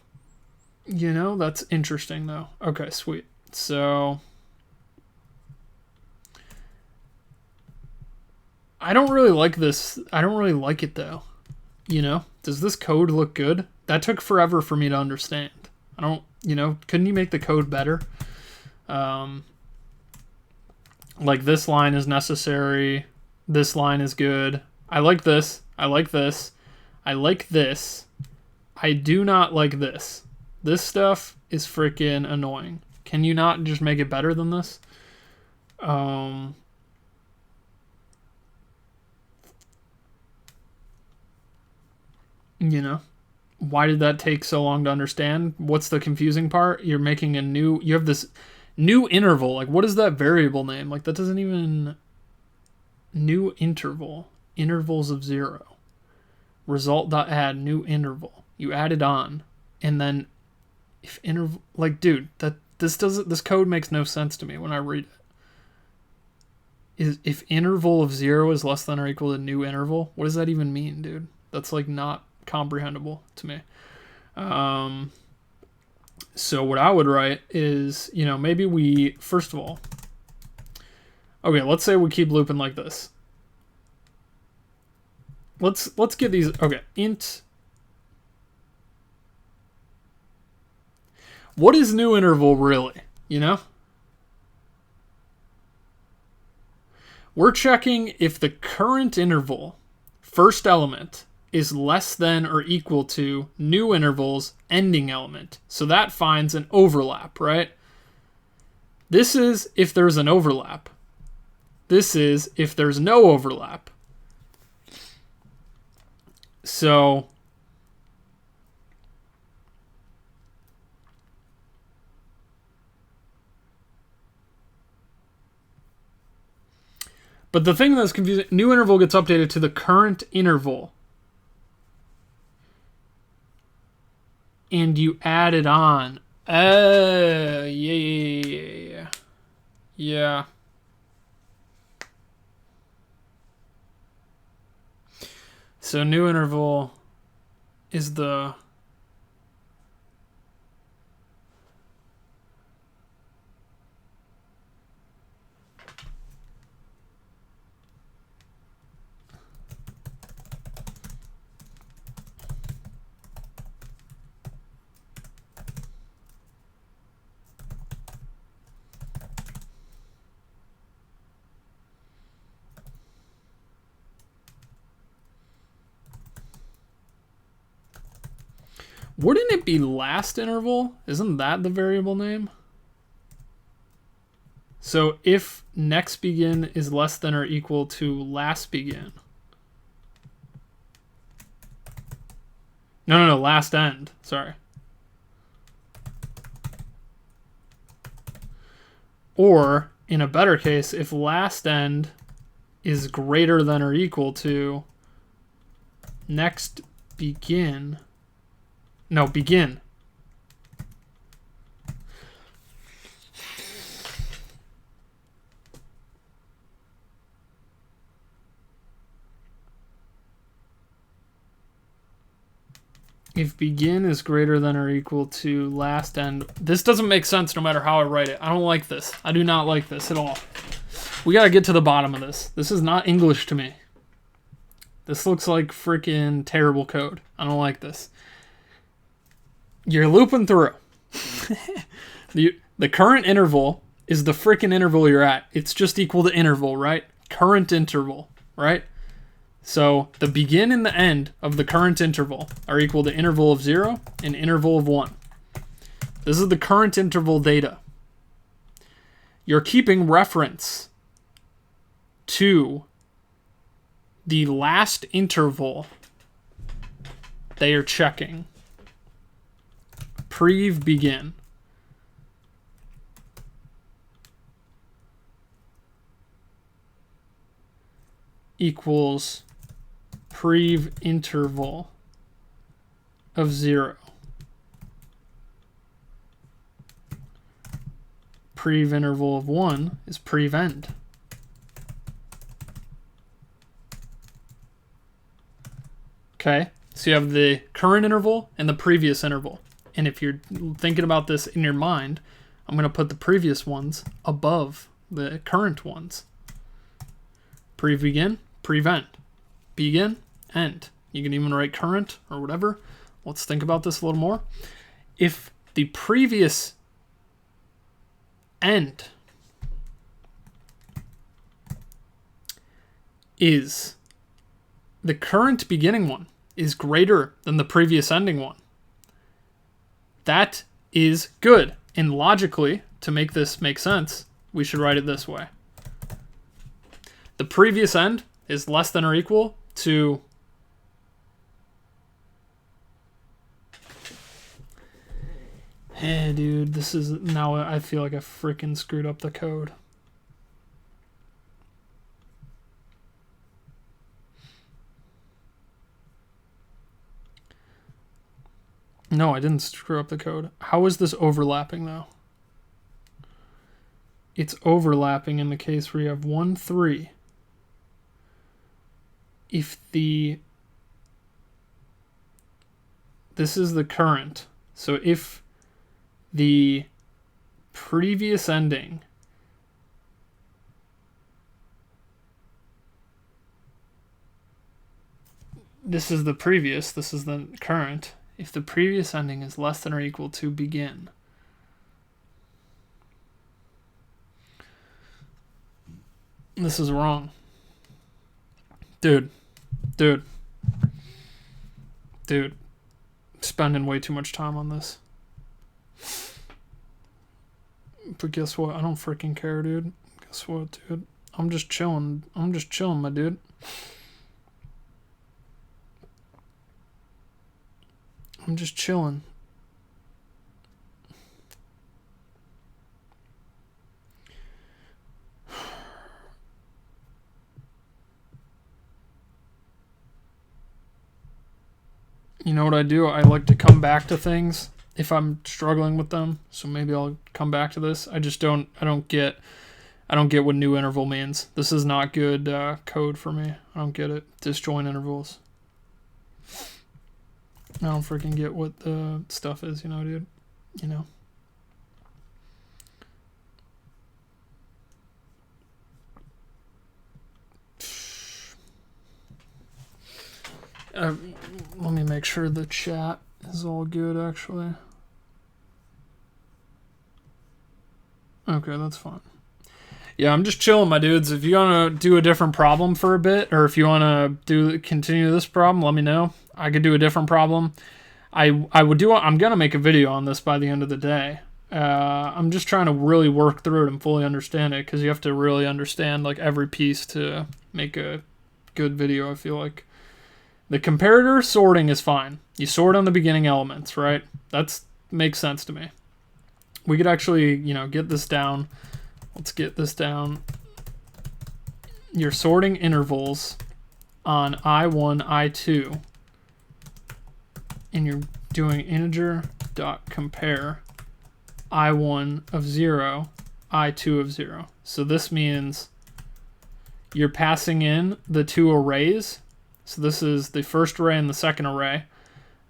you know, that's interesting, though. Okay, sweet. So, I don't really like this. I don't really like it, though. You know, does this code look good? That took forever for me to understand. I don't, you know, couldn't you make the code better? Like this line is necessary. This line is good. I like this. I like this. I like this. I do not like this. This stuff is freaking annoying. Can you not just make it better than this? You know? Why did that take so long to understand? What's the confusing part? You're making a new... You have this new interval. Like, what is that variable name? Like, that doesn't even... New interval. Intervals of 0. Result.add new interval. You add it on. And then... If interval... Like, dude, this code makes no sense to me when I read it. If interval of 0 is less than or equal to new interval, what does that even mean, dude? That's, like, not... comprehensible to me. So what I would write is, you know, maybe we, first of all, okay, let's say we keep looping like this. Let's get these, okay, int. What is new interval really, you know? We're checking if the current interval, first element, is less than or equal to new interval's ending element. So that finds an overlap, right? This is if there's an overlap. This is if there's no overlap. So but the thing that's confusing, new interval gets updated to the current interval. And you add it on. Yeah. So new interval is the... Wouldn't it be last interval? Isn't that the variable name? So if next begin is less than or equal to last begin. No, last end. Sorry. Or, in a better case, if last end is greater than or equal to next begin. No, begin. If begin is greater than or equal to last end. This doesn't make sense no matter how I write it. I don't like this. I do not like this at all. We gotta get to the bottom of this. This is not English to me. This looks like freaking terrible code. I don't like this. You're looping through. The current interval is the freaking interval you're at. It's just equal to interval, right? Current interval, right? So the begin and the end of the current interval are equal to interval of 0 and interval of 1. This is the current interval data. You're keeping reference to the last interval they are checking. Prev begin. Equals prev interval of 0. Prev interval of 1 is prev end. Okay, so you have the current interval and the previous interval. And if you're thinking about this in your mind, I'm going to put the previous ones above the current ones. Prev begin, prev end. Begin, end. You can even write current or whatever. Let's think about this a little more. If the previous end is the current beginning one is greater than the previous ending one, that is good. And logically, to make this make sense, we should write it this way. The previous end is less than or equal to hey dude, this is now I feel like I freaking screwed up the code. No, I didn't screw up the code. How is this overlapping though? It's overlapping in the case where you have 1, 3. If this is the current, so if the previous ending this is the previous, this is the current, if the previous ending is less than or equal to begin, this is wrong. Dude, spending way too much time on this. But guess what? I don't freaking care, dude. Guess what, dude? I'm just chilling, my dude. I'm just chilling. You know what I do? I like to come back to things if I'm struggling with them. So maybe I'll come back to this. I don't get what new interval means. This is not good code for me. I don't get it. Disjoint intervals. I don't freaking get what the stuff is, you know, dude. You know. Let me make sure the chat is all good, actually. Okay, that's fine. Yeah, I'm just chilling, my dudes. If you want to do a different problem for a bit, or if you want to continue this problem, let me know. I could do a different problem. I'm gonna make a video on this by the end of the day. I'm just trying to really work through it and fully understand it, because you have to really understand like every piece to make a good video, I feel like. The comparator sorting is fine. You sort on the beginning elements, right? That makes sense to me. We could actually, you know, get this down. Let's get this down. You're sorting intervals on I1, I2. And you're doing integer.compare I1 of 0, I2 of 0. So this means you're passing in the two arrays. So this is the first array and the second array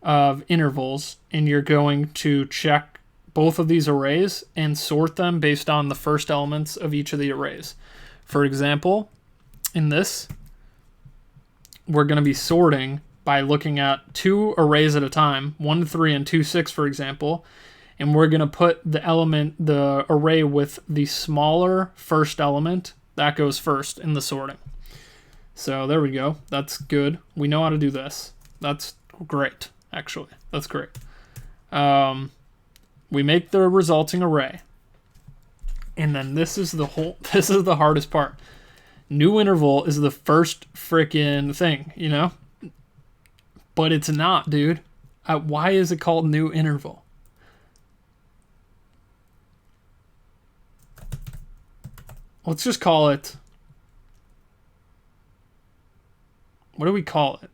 of intervals, and you're going to check both of these arrays and sort them based on the first elements of each of the arrays. For example, in this, we're going to be sorting by looking at two arrays at a time, 1 to 3 and 2 to 6, for example, and we're going to put the array with the smaller first element, that goes first in the sorting. So there we go. That's good. We know how to do this. That's great, actually. That's great. We make the resulting array. And then this is the hardest part. New interval is the first freaking thing, you know? But it's not, dude. Why is it called new interval? Let's just call it... What do we call it?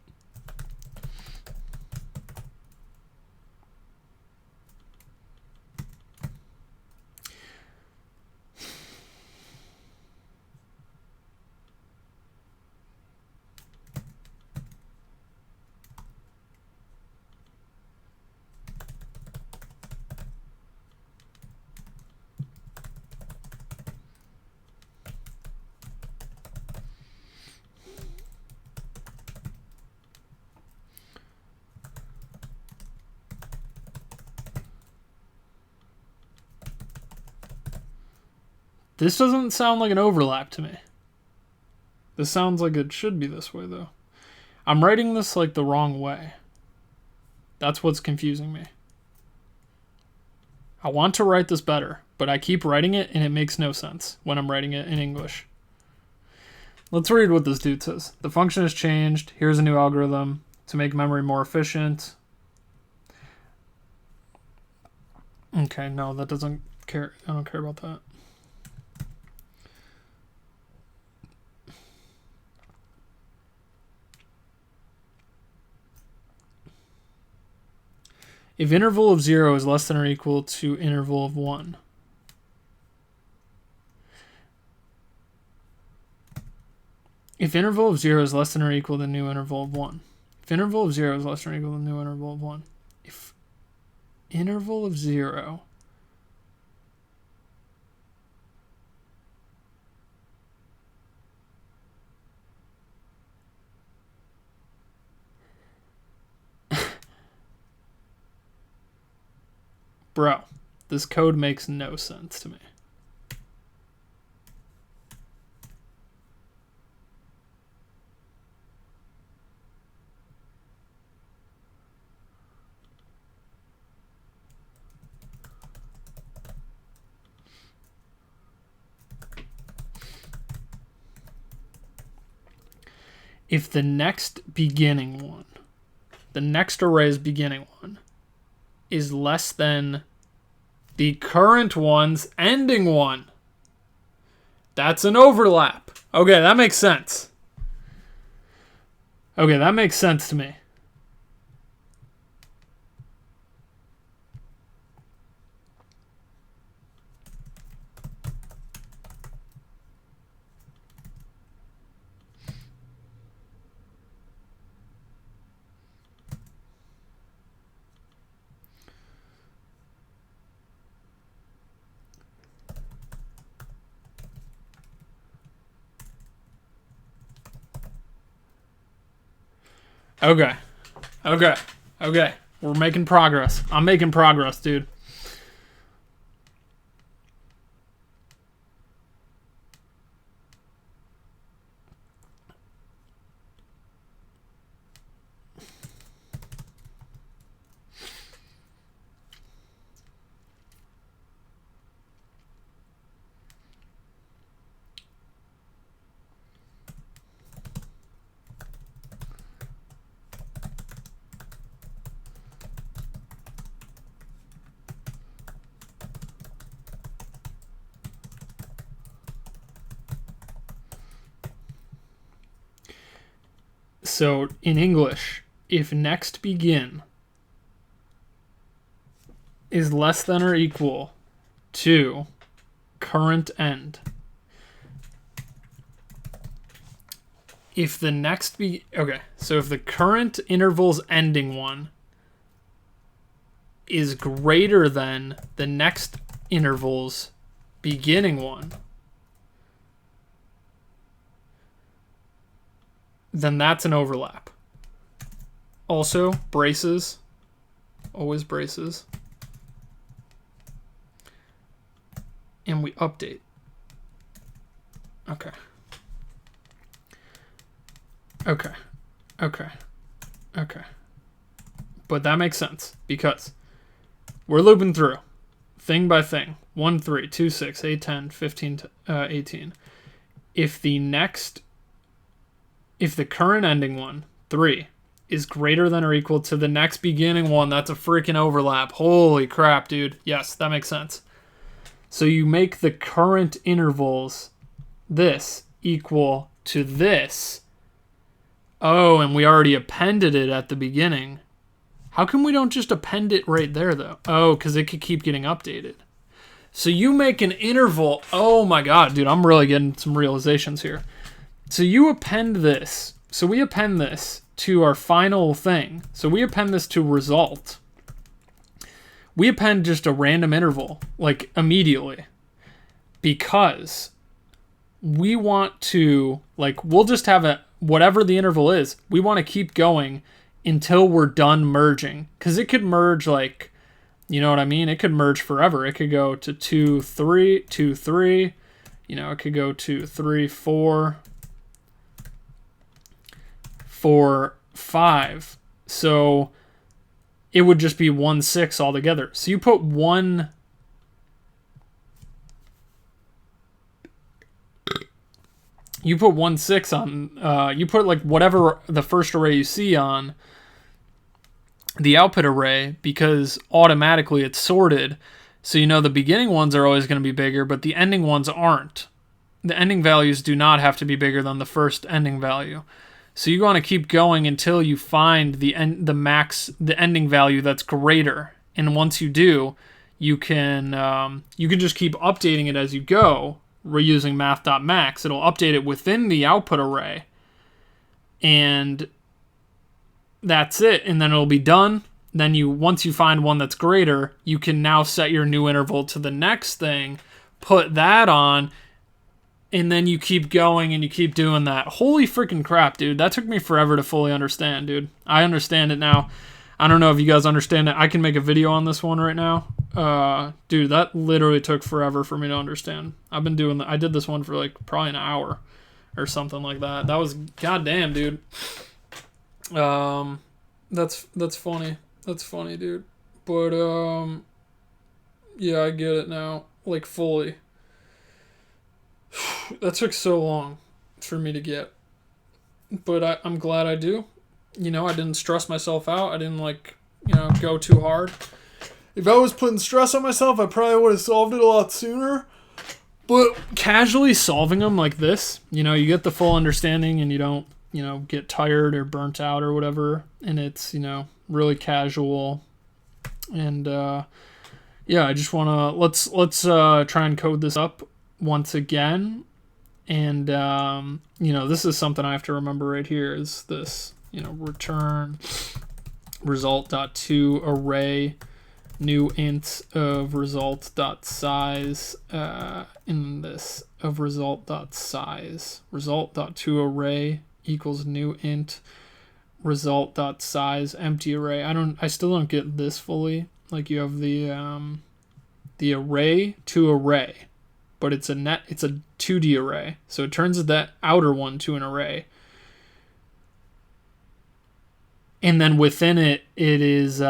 This doesn't sound like an overlap to me. This sounds like it should be this way, though. I'm writing this like the wrong way. That's what's confusing me. I want to write this better, but I keep writing it and it makes no sense when I'm writing it in English. Let's read what this dude says. The function has changed. Here's a new algorithm to make memory more efficient. Okay, no, that doesn't care. I don't care about that. If interval of 0 is less than or equal to interval of 1. If interval of 0 is less than or equal to new interval of 1. If interval of 0 is less than or equal to new interval of 1. If interval of 0 Bro, this code makes no sense to me. If the next beginning one, the next array's beginning one, is less than the current one's ending one, that's an overlap. Okay, that makes sense. Okay, that makes sense to me. Okay. Okay. Okay. We're making progress. I'm making progress, dude. So in English, if next begin is less than or equal to current end, if the next so if the current interval's ending one is greater than the next interval's beginning one, then that's an overlap. Also, braces. Always braces. And we update. Okay. Okay. Okay. Okay. But that makes sense because we're looping through thing by thing. 1, 3, 2, 6, 8, 10, 15, 18. If the current ending one, 3, is greater than or equal to the next beginning one, that's a freaking overlap. Holy crap, dude. Yes, that makes sense. So you make the current intervals this equal to this. Oh, and we already appended it at the beginning. How come we don't just append it right there, though? Oh, because it could keep getting updated. So you make an interval. Oh my god, dude, I'm really getting some realizations here. So you append this. So we append this to our final thing. So we append this to result. We append just a random interval, like immediately. Because we want to, like, we'll just have a, whatever the interval is, we want to keep going until we're done merging. Because it could merge, like, you know what I mean? It could merge forever. It could go to 2, 3, 2, 3. You know, it could go to 3, 4, 4, 5. So it would just be 1, 6 altogether. So you put 1. You put 1, 6 on. You put like whatever the first array you see on the output array, because automatically it's sorted. So you know the beginning ones are always going to be bigger, but the ending ones aren't. The ending values do not have to be bigger than the first ending value. So you want to keep going until you find the ending value that's greater. And once you do, you can just keep updating it as you go. We're using math.max. It'll update it within the output array. And that's it. And then it'll be done. Then once you find one that's greater, you can now set your new interval to the next thing, put that on, and then you keep going and you keep doing that. Holy freaking crap, dude. That took me forever to fully understand, dude. I understand it now. I don't know if you guys understand it. I can make a video on this one right now. Dude, that literally took forever for me to understand. I've been doing I did this one for like probably an hour or something like that. That was goddamn, dude. That's funny. That's funny, dude. But yeah, I get it now, like fully. That took so long for me to get, but I'm glad I do. You know, I didn't stress myself out. I didn't go too hard. If I was putting stress on myself, I probably would have solved it a lot sooner. But casually solving them like this, you get the full understanding and you don't, get tired or burnt out or whatever. And it's, really casual. And yeah, I just want to let's try and code this up once again. And this is something I have to remember right here is this, return result.toArray new int of result.size in this of result.size result.toArray equals new int result.size empty array. I still don't get this fully. Like you have the array to array, but it's a 2D array. So it turns that outer one to an array. And then within it is you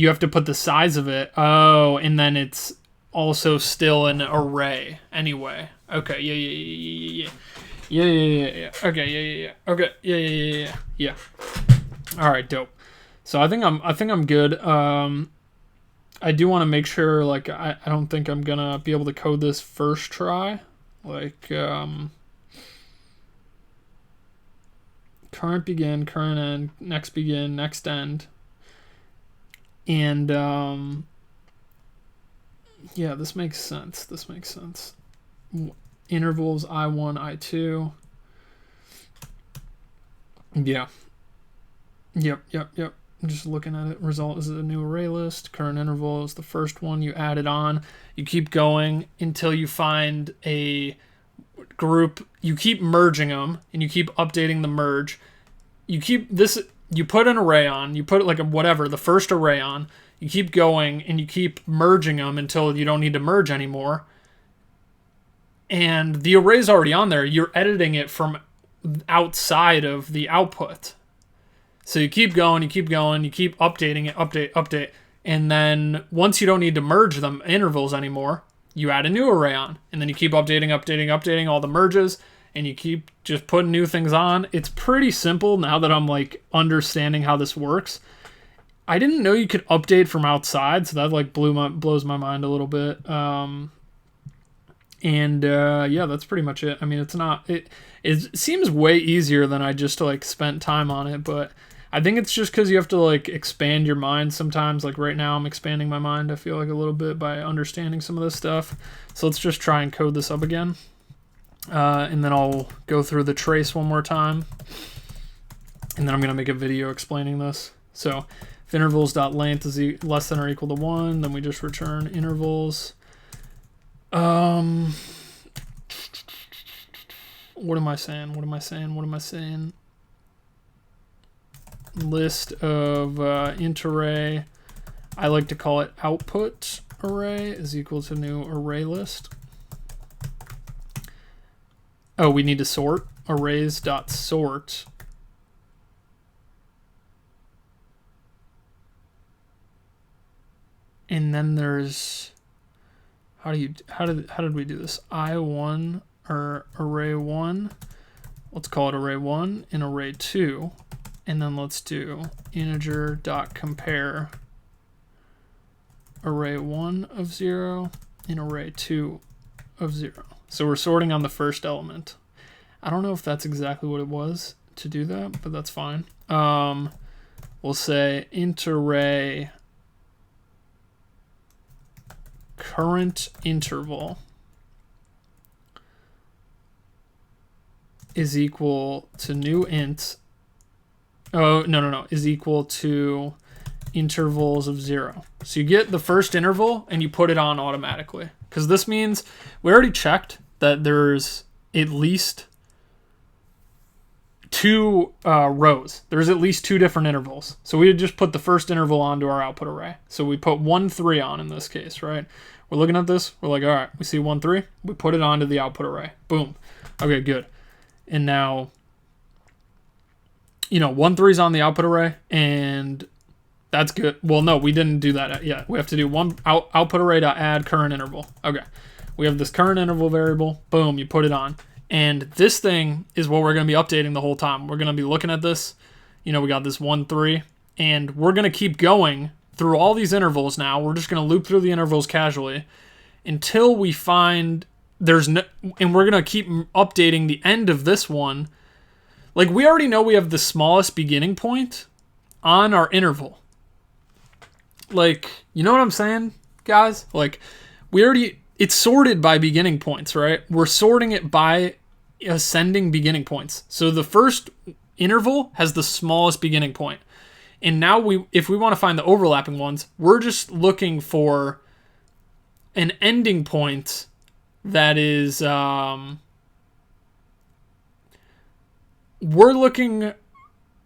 have to put the size of it. Oh, and then it's also still an array anyway. Okay, yeah. Okay, yeah. Okay, yeah. All right, dope. So I think I'm good. I do want to make sure, like, I don't think I'm gonna be able to code this first try. Like, current begin, current end, next begin, next end. And, yeah, this makes sense. Intervals I1, I2. Yeah. Yep. I'm just looking at it. Result is a new array list. Current interval is the first one. You add it on. You keep going until you find a group. You keep merging them, and you keep updating the merge. You put an array on. You put like the first array on. You keep going, and you keep merging them until you don't need to merge anymore. And the array's already on there. You're editing it from outside of the output. So you keep going, you keep updating it, update. And then once you don't need to merge the intervals anymore, you add a new array on. And then you keep updating all the merges, and you keep just putting new things on. It's pretty simple now that I'm like understanding how this works. I didn't know you could update from outside, so that like blows my mind a little bit. Yeah, that's pretty much it. I mean, it seems way easier than I just like spent time on it, but I think it's just because you have to like expand your mind sometimes. Like right now I'm expanding my mind, I feel like, a little bit by understanding some of this stuff. So let's just try and code this up again. And then I'll go through the trace one more time. And then I'm going to make a video explaining this. So if intervals.length is less than or equal to 1, then we just return intervals. What am I saying? List of int array. I like to call it output array is equal to new array list. Oh, we need to sort. Arrays.sort. And then there's how did we do this? I1 or array 1. Let's call it array 1 and array 2. And then let's do integer.compare array 1 of 0 and array 2 of 0. So we're sorting on the first element. I don't know if that's exactly what it was to do that, but that's fine. We'll say int array current interval is equal to new int. Oh, no, is equal to intervals of 0. So you get the first interval and you put it on automatically. Because this means we already checked that there's at least 2 rows. There's at least 2 different intervals. So we just put the first interval onto our output array. So we put 1, 3 on in this case, right? We're looking at this. We're like, all right, we see 1, 3. We put it onto the output array. Boom. Okay, good. And now, 1, 3 is on the output array, and that's good. Well, no, we didn't do that yet. We have to do output array.add current interval. Okay. We have this current interval variable. Boom, you put it on. And this thing is what we're going to be updating the whole time. We're going to be looking at this. We got this 1, 3, and we're going to keep going through all these intervals now. We're just going to loop through the intervals casually until we find and we're going to keep updating the end of this one. Like, we already know we have the smallest beginning point on our interval. Like, you know what I'm saying, guys? Like, it's sorted by beginning points, right? We're sorting it by ascending beginning points. So the first interval has the smallest beginning point. And now if we want to find the overlapping ones, we're just looking for an ending point that is, we're looking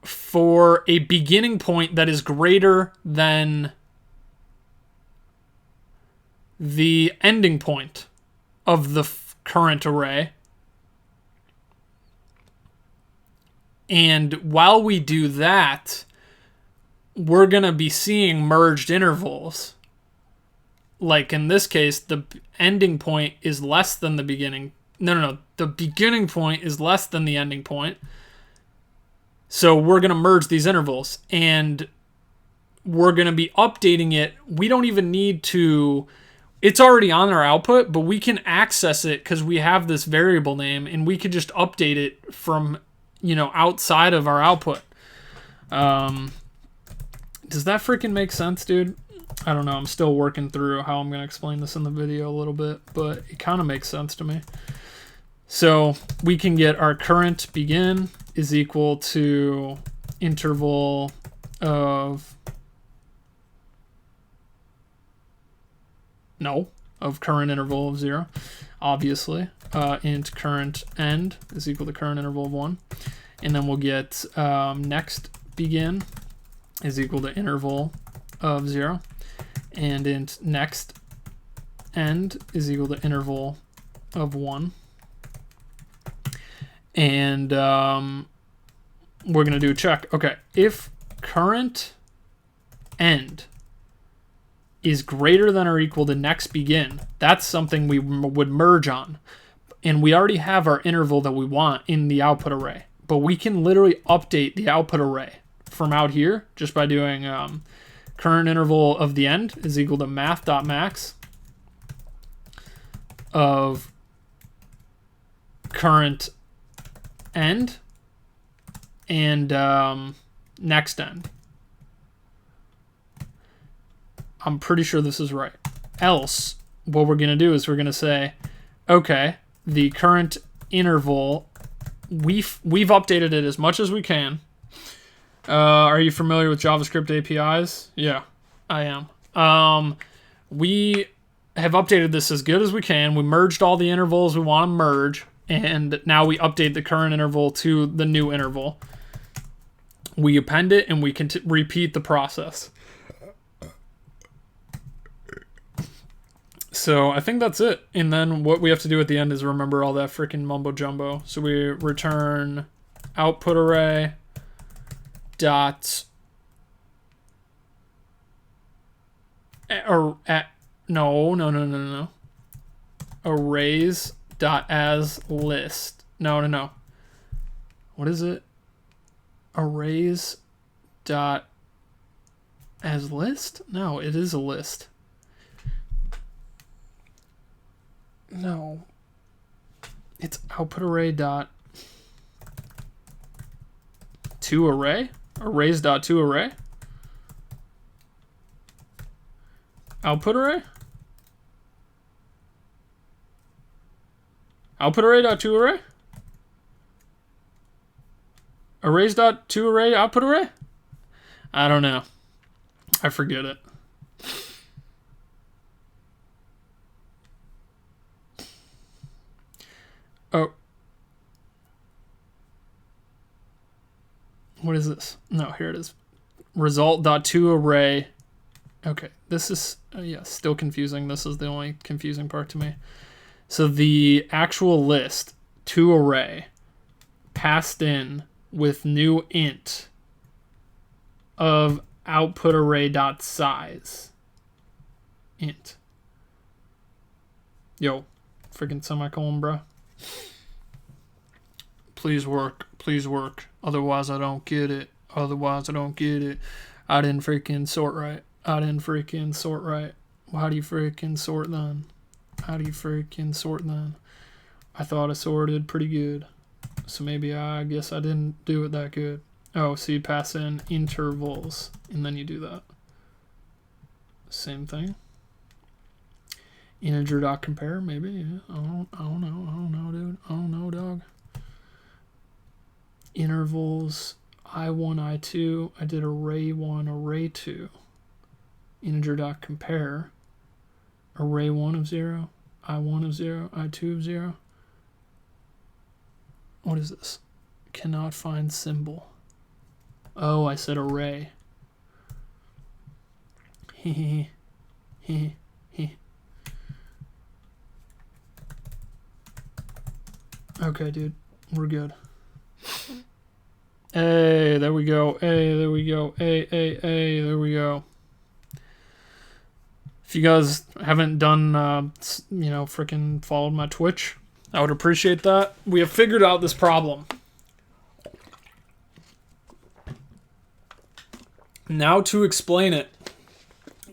for a beginning point that is greater than the ending point of the current array. And while we do that, we're going to be seeing merged intervals. Like in this case, the ending point is less than the beginning. No. The beginning point is less than the ending point. So we're going to merge these intervals. And we're going to be updating it. We don't even need to... It's already on our output, but we can access it because we have this variable name. And we could just update it from... outside of our output. Does that freaking make sense, dude? I don't know. I'm still working through how I'm going to explain this in the video a little bit, but it kind of makes sense to me. So we can get our current begin is equal to interval of... of current interval of 0, obviously. Int current end is equal to current interval of 1. And then we'll get next begin is equal to interval of 0. And int next end is equal to interval of 1. And we're going to do a check. Okay, if current end is greater than or equal to next begin, that's something we would merge on. And we already have our interval that we want in the output array. But we can literally update the output array from out here just by doing current interval of the end is equal to math.max of current end and next end. I'm pretty sure this is right. Else, what we're going to do is we're going to say, okay, the current interval, we've updated it as much as we can. Are you familiar with JavaScript APIs? Yeah, I am. We have updated this as good as we can. We merged all the intervals we want to merge, and now we update the current interval to the new interval. We append it, and we can repeat the process. So I think that's it. And then what we have to do at the end is remember all that freaking mumbo jumbo. So we return output array dot no. Arrays dot as list. No. What is it? Arrays dot as list? No, it is a list. No. It's output array dot to array? Arrays dot to array? Output array? Output array dot to array? Arrays dot to array output array? I don't know. I forget it. Oh. What is this? No, here it is. Result.toArray. Okay, this is, still confusing. This is the only confusing part to me. So the actual list, toArray, passed in with new int of output array.size. Int. Yo, freaking semicolon, bro. Please work. Otherwise, I don't get it. I didn't freaking sort right. How do you freaking sort then? I thought I sorted pretty good. So maybe I guess I didn't do it that good. Oh, so you pass in intervals and then you do that. Same thing. Integer.compare, maybe. Yeah. I don't know, dude. I don't know, dog. Intervals I1, I2. I did array1, array2. Integer.compare. Array1 of 0, I1 of 0, I2 of 0. What is this? Cannot find symbol. Oh, I said array. Okay, dude. We're good. Hey, there we go. Hey, there we go. Hey, there we go. If you guys haven't done, freaking followed my Twitch, I would appreciate that. We have figured out this problem. Now to explain it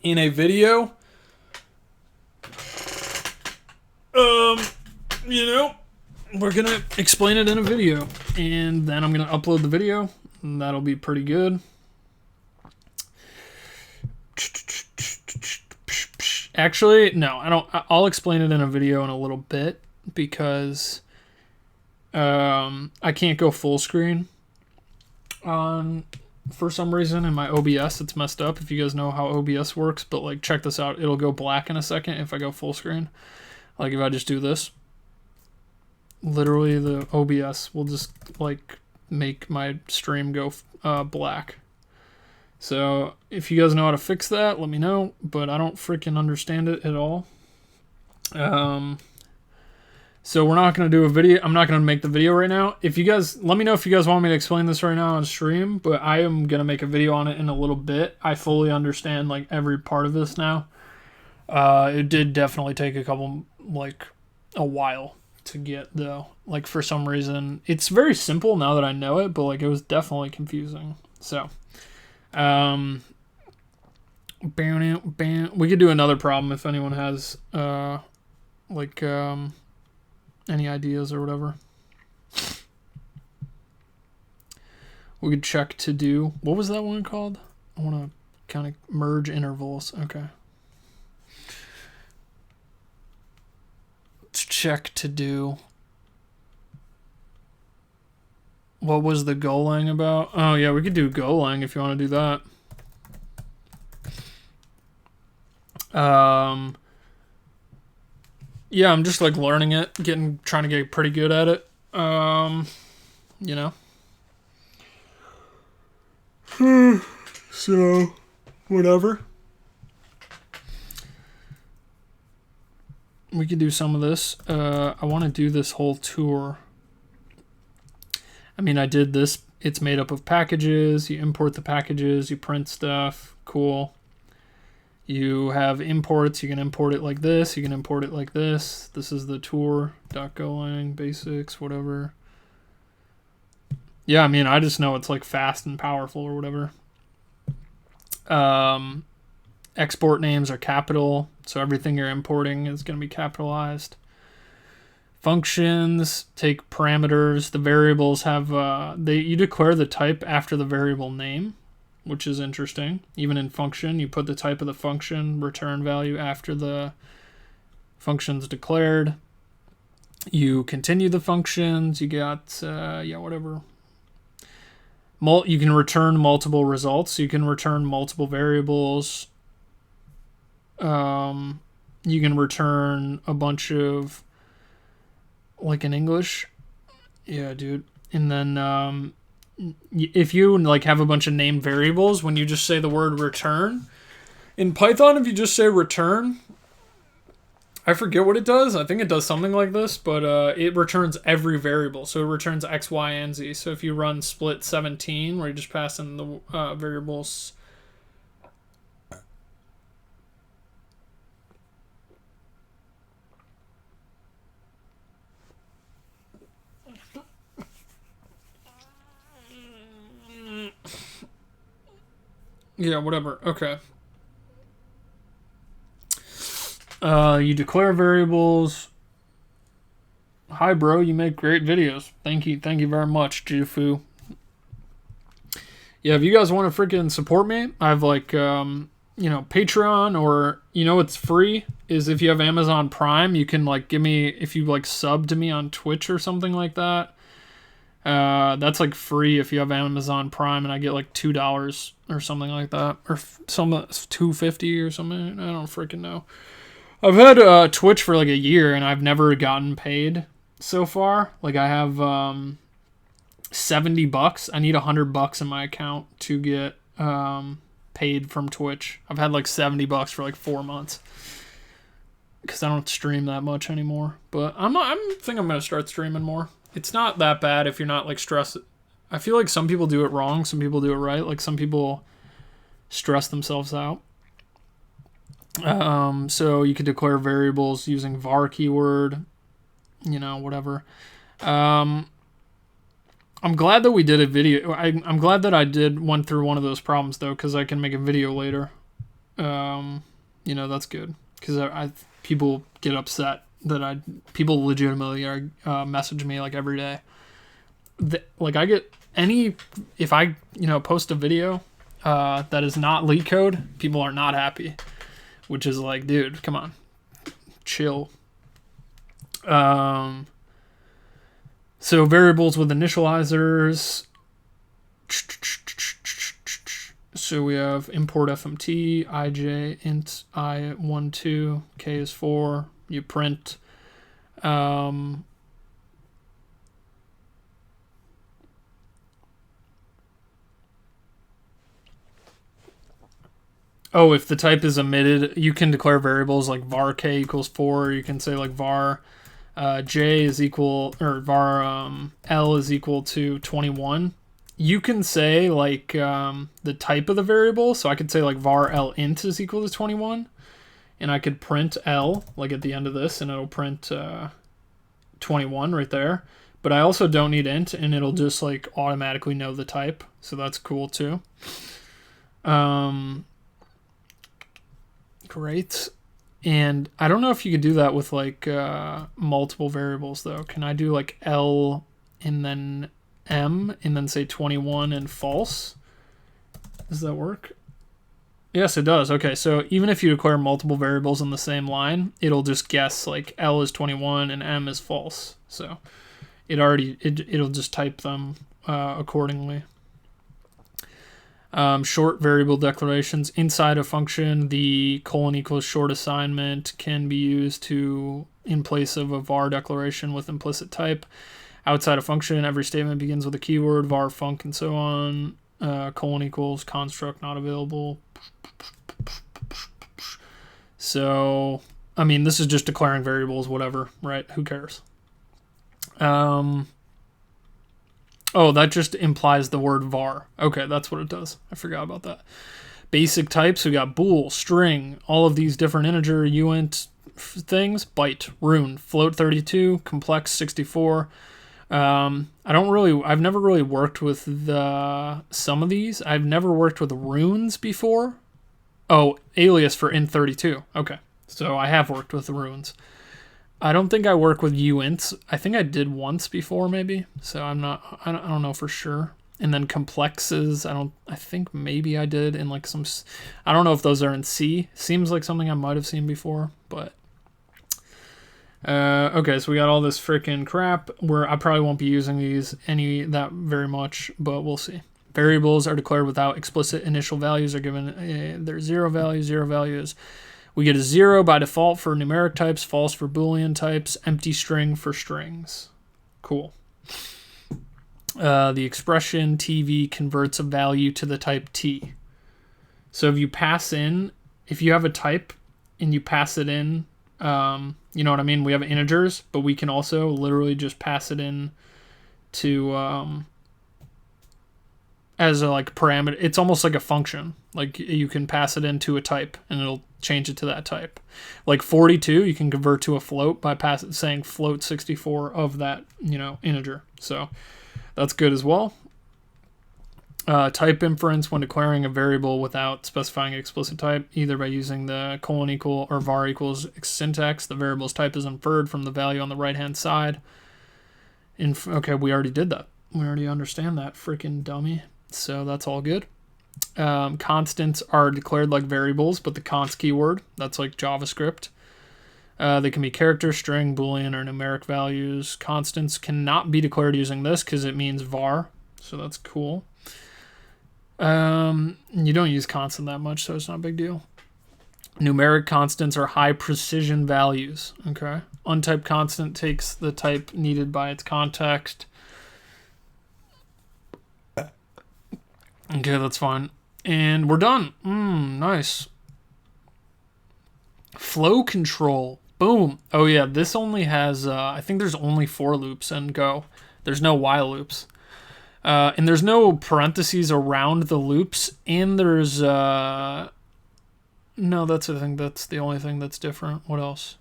in a video, we're going to explain it in a video, and then I'm going to upload the video, and that'll be pretty good. Actually, no, I don't. I'll explain it in a video in a little bit because I can't go full screen for some reason in my OBS. It's messed up. If you guys know how OBS works, but like check this out, it'll go black in a second if I go full screen. Like if I just do this, literally the OBS will just like make my stream go black. So if you guys know how to fix that, let me know, but I don't freaking understand it at all. So we're not going to do a video. I'm not going to make the video right now. If you guys, let me know if you guys want me to explain this right now on stream, but I am going to make a video on it in a little bit. I fully understand like every part of this now. It did definitely take a while to get though. Like for some reason, it's very simple now that I know it, but like it was definitely confusing. So, we could do another problem if anyone has, any ideas or whatever. We could check to do. What was that one called? I want to kind of merge intervals. Okay. Let's check to do. What was the Golang about? Oh, yeah, we could do Golang if you want to do that. Yeah, I'm just like learning it, trying to get pretty good at it. So, whatever. We could do some of this. I want to do this whole tour. I mean, I did this. It's made up of packages. You import the packages. You print stuff. Cool. You have imports. You can import it like this. You can import it like this. This is the tour.golang basics, whatever. Yeah, I mean, I just know it's like fast and powerful or whatever. Export names are capital, so everything you're importing is going to be capitalized. Functions take parameters. The variables have you declare the type after the variable name, which is interesting. Even in function, you put the type of the function return value after the function's declared. You continue the functions. You got whatever. You can return multiple results. You can return multiple variables. You can return a bunch of, like in English. Yeah, dude. And then if you like have a bunch of named variables, when you just say the word return, in Python, if you just say return, I forget what it does. I think it does something like this, but it returns every variable. So it returns X, Y, and Z. So if you run split 17, where you just pass in the variables. Yeah, whatever. Okay. You declare variables. Hi, bro. You make great videos. Thank you. Thank you very much, Jufu. Yeah, if you guys want to freaking support me, I have like, Patreon, or, it's free, is if you have Amazon Prime, you can like give me, if you like sub to me on Twitch or something like that. That's like free if you have Amazon Prime, and I get like $2 or something like that, or some $2.50 or something. I don't freaking know. I've had Twitch for like a year, and I've never gotten paid so far. Like I have $70. I need $100 in my account to get paid from Twitch. I've had like $70 for like 4 months because I don't stream that much anymore. But I think I'm gonna start streaming more. It's not that bad if you're not like stressed. I feel like some people do it wrong, some people do it right. Like some people stress themselves out. So you could declare variables using var keyword, whatever. I'm glad that we did a video. I'm glad that I went through one of those problems though, because I can make a video later. That's good because people get upset that people legitimately message me like every day. Like I get if I post a video that is not LeetCode, people are not happy, which is like, dude, come on, chill. So variables with initializers. So we have import fmt, ij, int I12, k is 4. You print. Oh, if the type is omitted, you can declare variables like var k equals 4. Or you can say like var j is equal, or var l is equal to 21. You can say like the type of the variable. So I could say like var l int is equal to 21. And I could print L like at the end of this, and it'll print 21 right there. But I also don't need int, and it'll just like automatically know the type. So that's cool too. Great. And I don't know if you could do that with like multiple variables though. Can I do like L and then M and then say 21 and false? Does that work? Yes, it does. Okay, so even if you declare multiple variables in the same line, it'll just guess like L is 21 and M is false. So it'll just type them accordingly. Short variable declarations inside a function. The : equals short assignment can be used in place of a var declaration with implicit type. Outside a function, every statement begins with a keyword, var, func, and so on. : equals construct not available. So, I mean, this is just declaring variables, whatever, right? Who cares? Oh, that just implies the word var. Okay, that's what it does. I forgot about that. Basic types, we got bool, string, all of these different integer, uint things, byte, rune, float 32, complex 64. I've never really worked with some of these. I've never worked with runes before. Oh, alias for int32. Okay, so I have worked with the runes. I don't think I work with uints. I think I did once before maybe. So I don't know for sure. And then complexes, I think maybe I did in like some, I don't know if those are in C. Seems like something I might have seen before, but okay, so we got all this freaking crap where I probably won't be using that very much, but we'll see. Variables are declared without explicit initial values are given their zero values. We get a 0 by default for numeric types, false for Boolean types, empty string for strings. Cool. The expression TV converts a value to the type T. So if you have a type and you pass it in, you know what I mean? We have integers, but we can also literally just pass it in to as a like parameter. It's almost like a function. Like you can pass it into a type and it'll change it to that type. Like 42, you can convert to a float by saying float 64 of that, integer. So that's good as well. Type inference when declaring a variable without specifying an explicit type, either by using the : equal or var equals syntax. The variable's type is inferred from the value on the right-hand side. Okay, we already did that. We already understand that, freaking dummy. So that's all good. Constants are declared like variables, but the const keyword, that's like JavaScript. They can be character, string, Boolean, or numeric values. Constants cannot be declared using this because it means var, so that's cool. You don't use constant that much, so it's not a big deal. Numeric constants are high precision values. Okay. Untyped constant takes the type needed by its context. Okay, that's fine. And we're done. Nice. Flow control. Boom. Oh yeah, this only has, I think there's only for loops in Go. There's no while loops. And there's no parentheses around the loops. And there's, no, that's the thing. That's the only thing that's different. What else?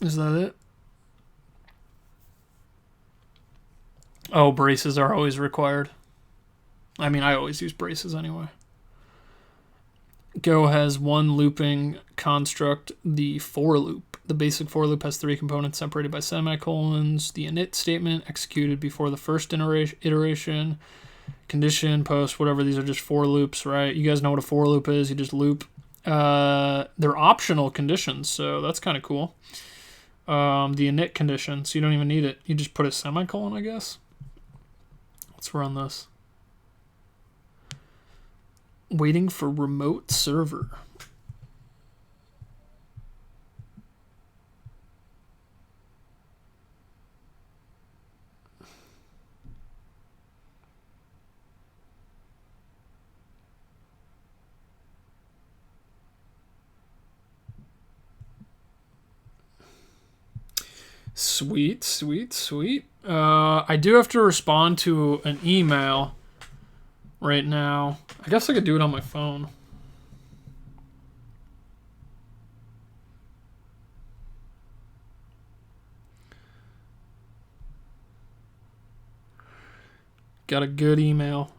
Is that it? Oh, braces are always required. I mean, I always use braces anyway. Go has one looping construct, the for loop. The basic for loop has 3 components separated by semicolons. The init statement executed before the first iteration. Condition, post, whatever. These are just for loops, right? You guys know what a for loop is. You just loop. They're optional conditions, so that's kind of cool. The init condition, so you don't even need it. You just put a semicolon, I guess. Let's run this. Waiting for remote server. Sweet, sweet, sweet. I do have to respond to an email right now. I guess I could do it on my phone. Got a good email.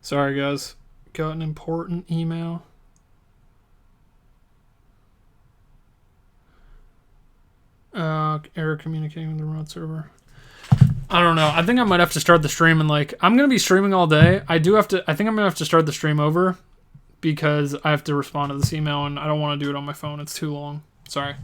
Sorry, guys. Got an important email. Error communicating with the remote server. I don't know. I think I might have to start the stream and I'm gonna be streaming all day. I think I'm gonna have to start the stream over because I have to respond to this email and I don't want to do it on my phone. It's too long. Sorry.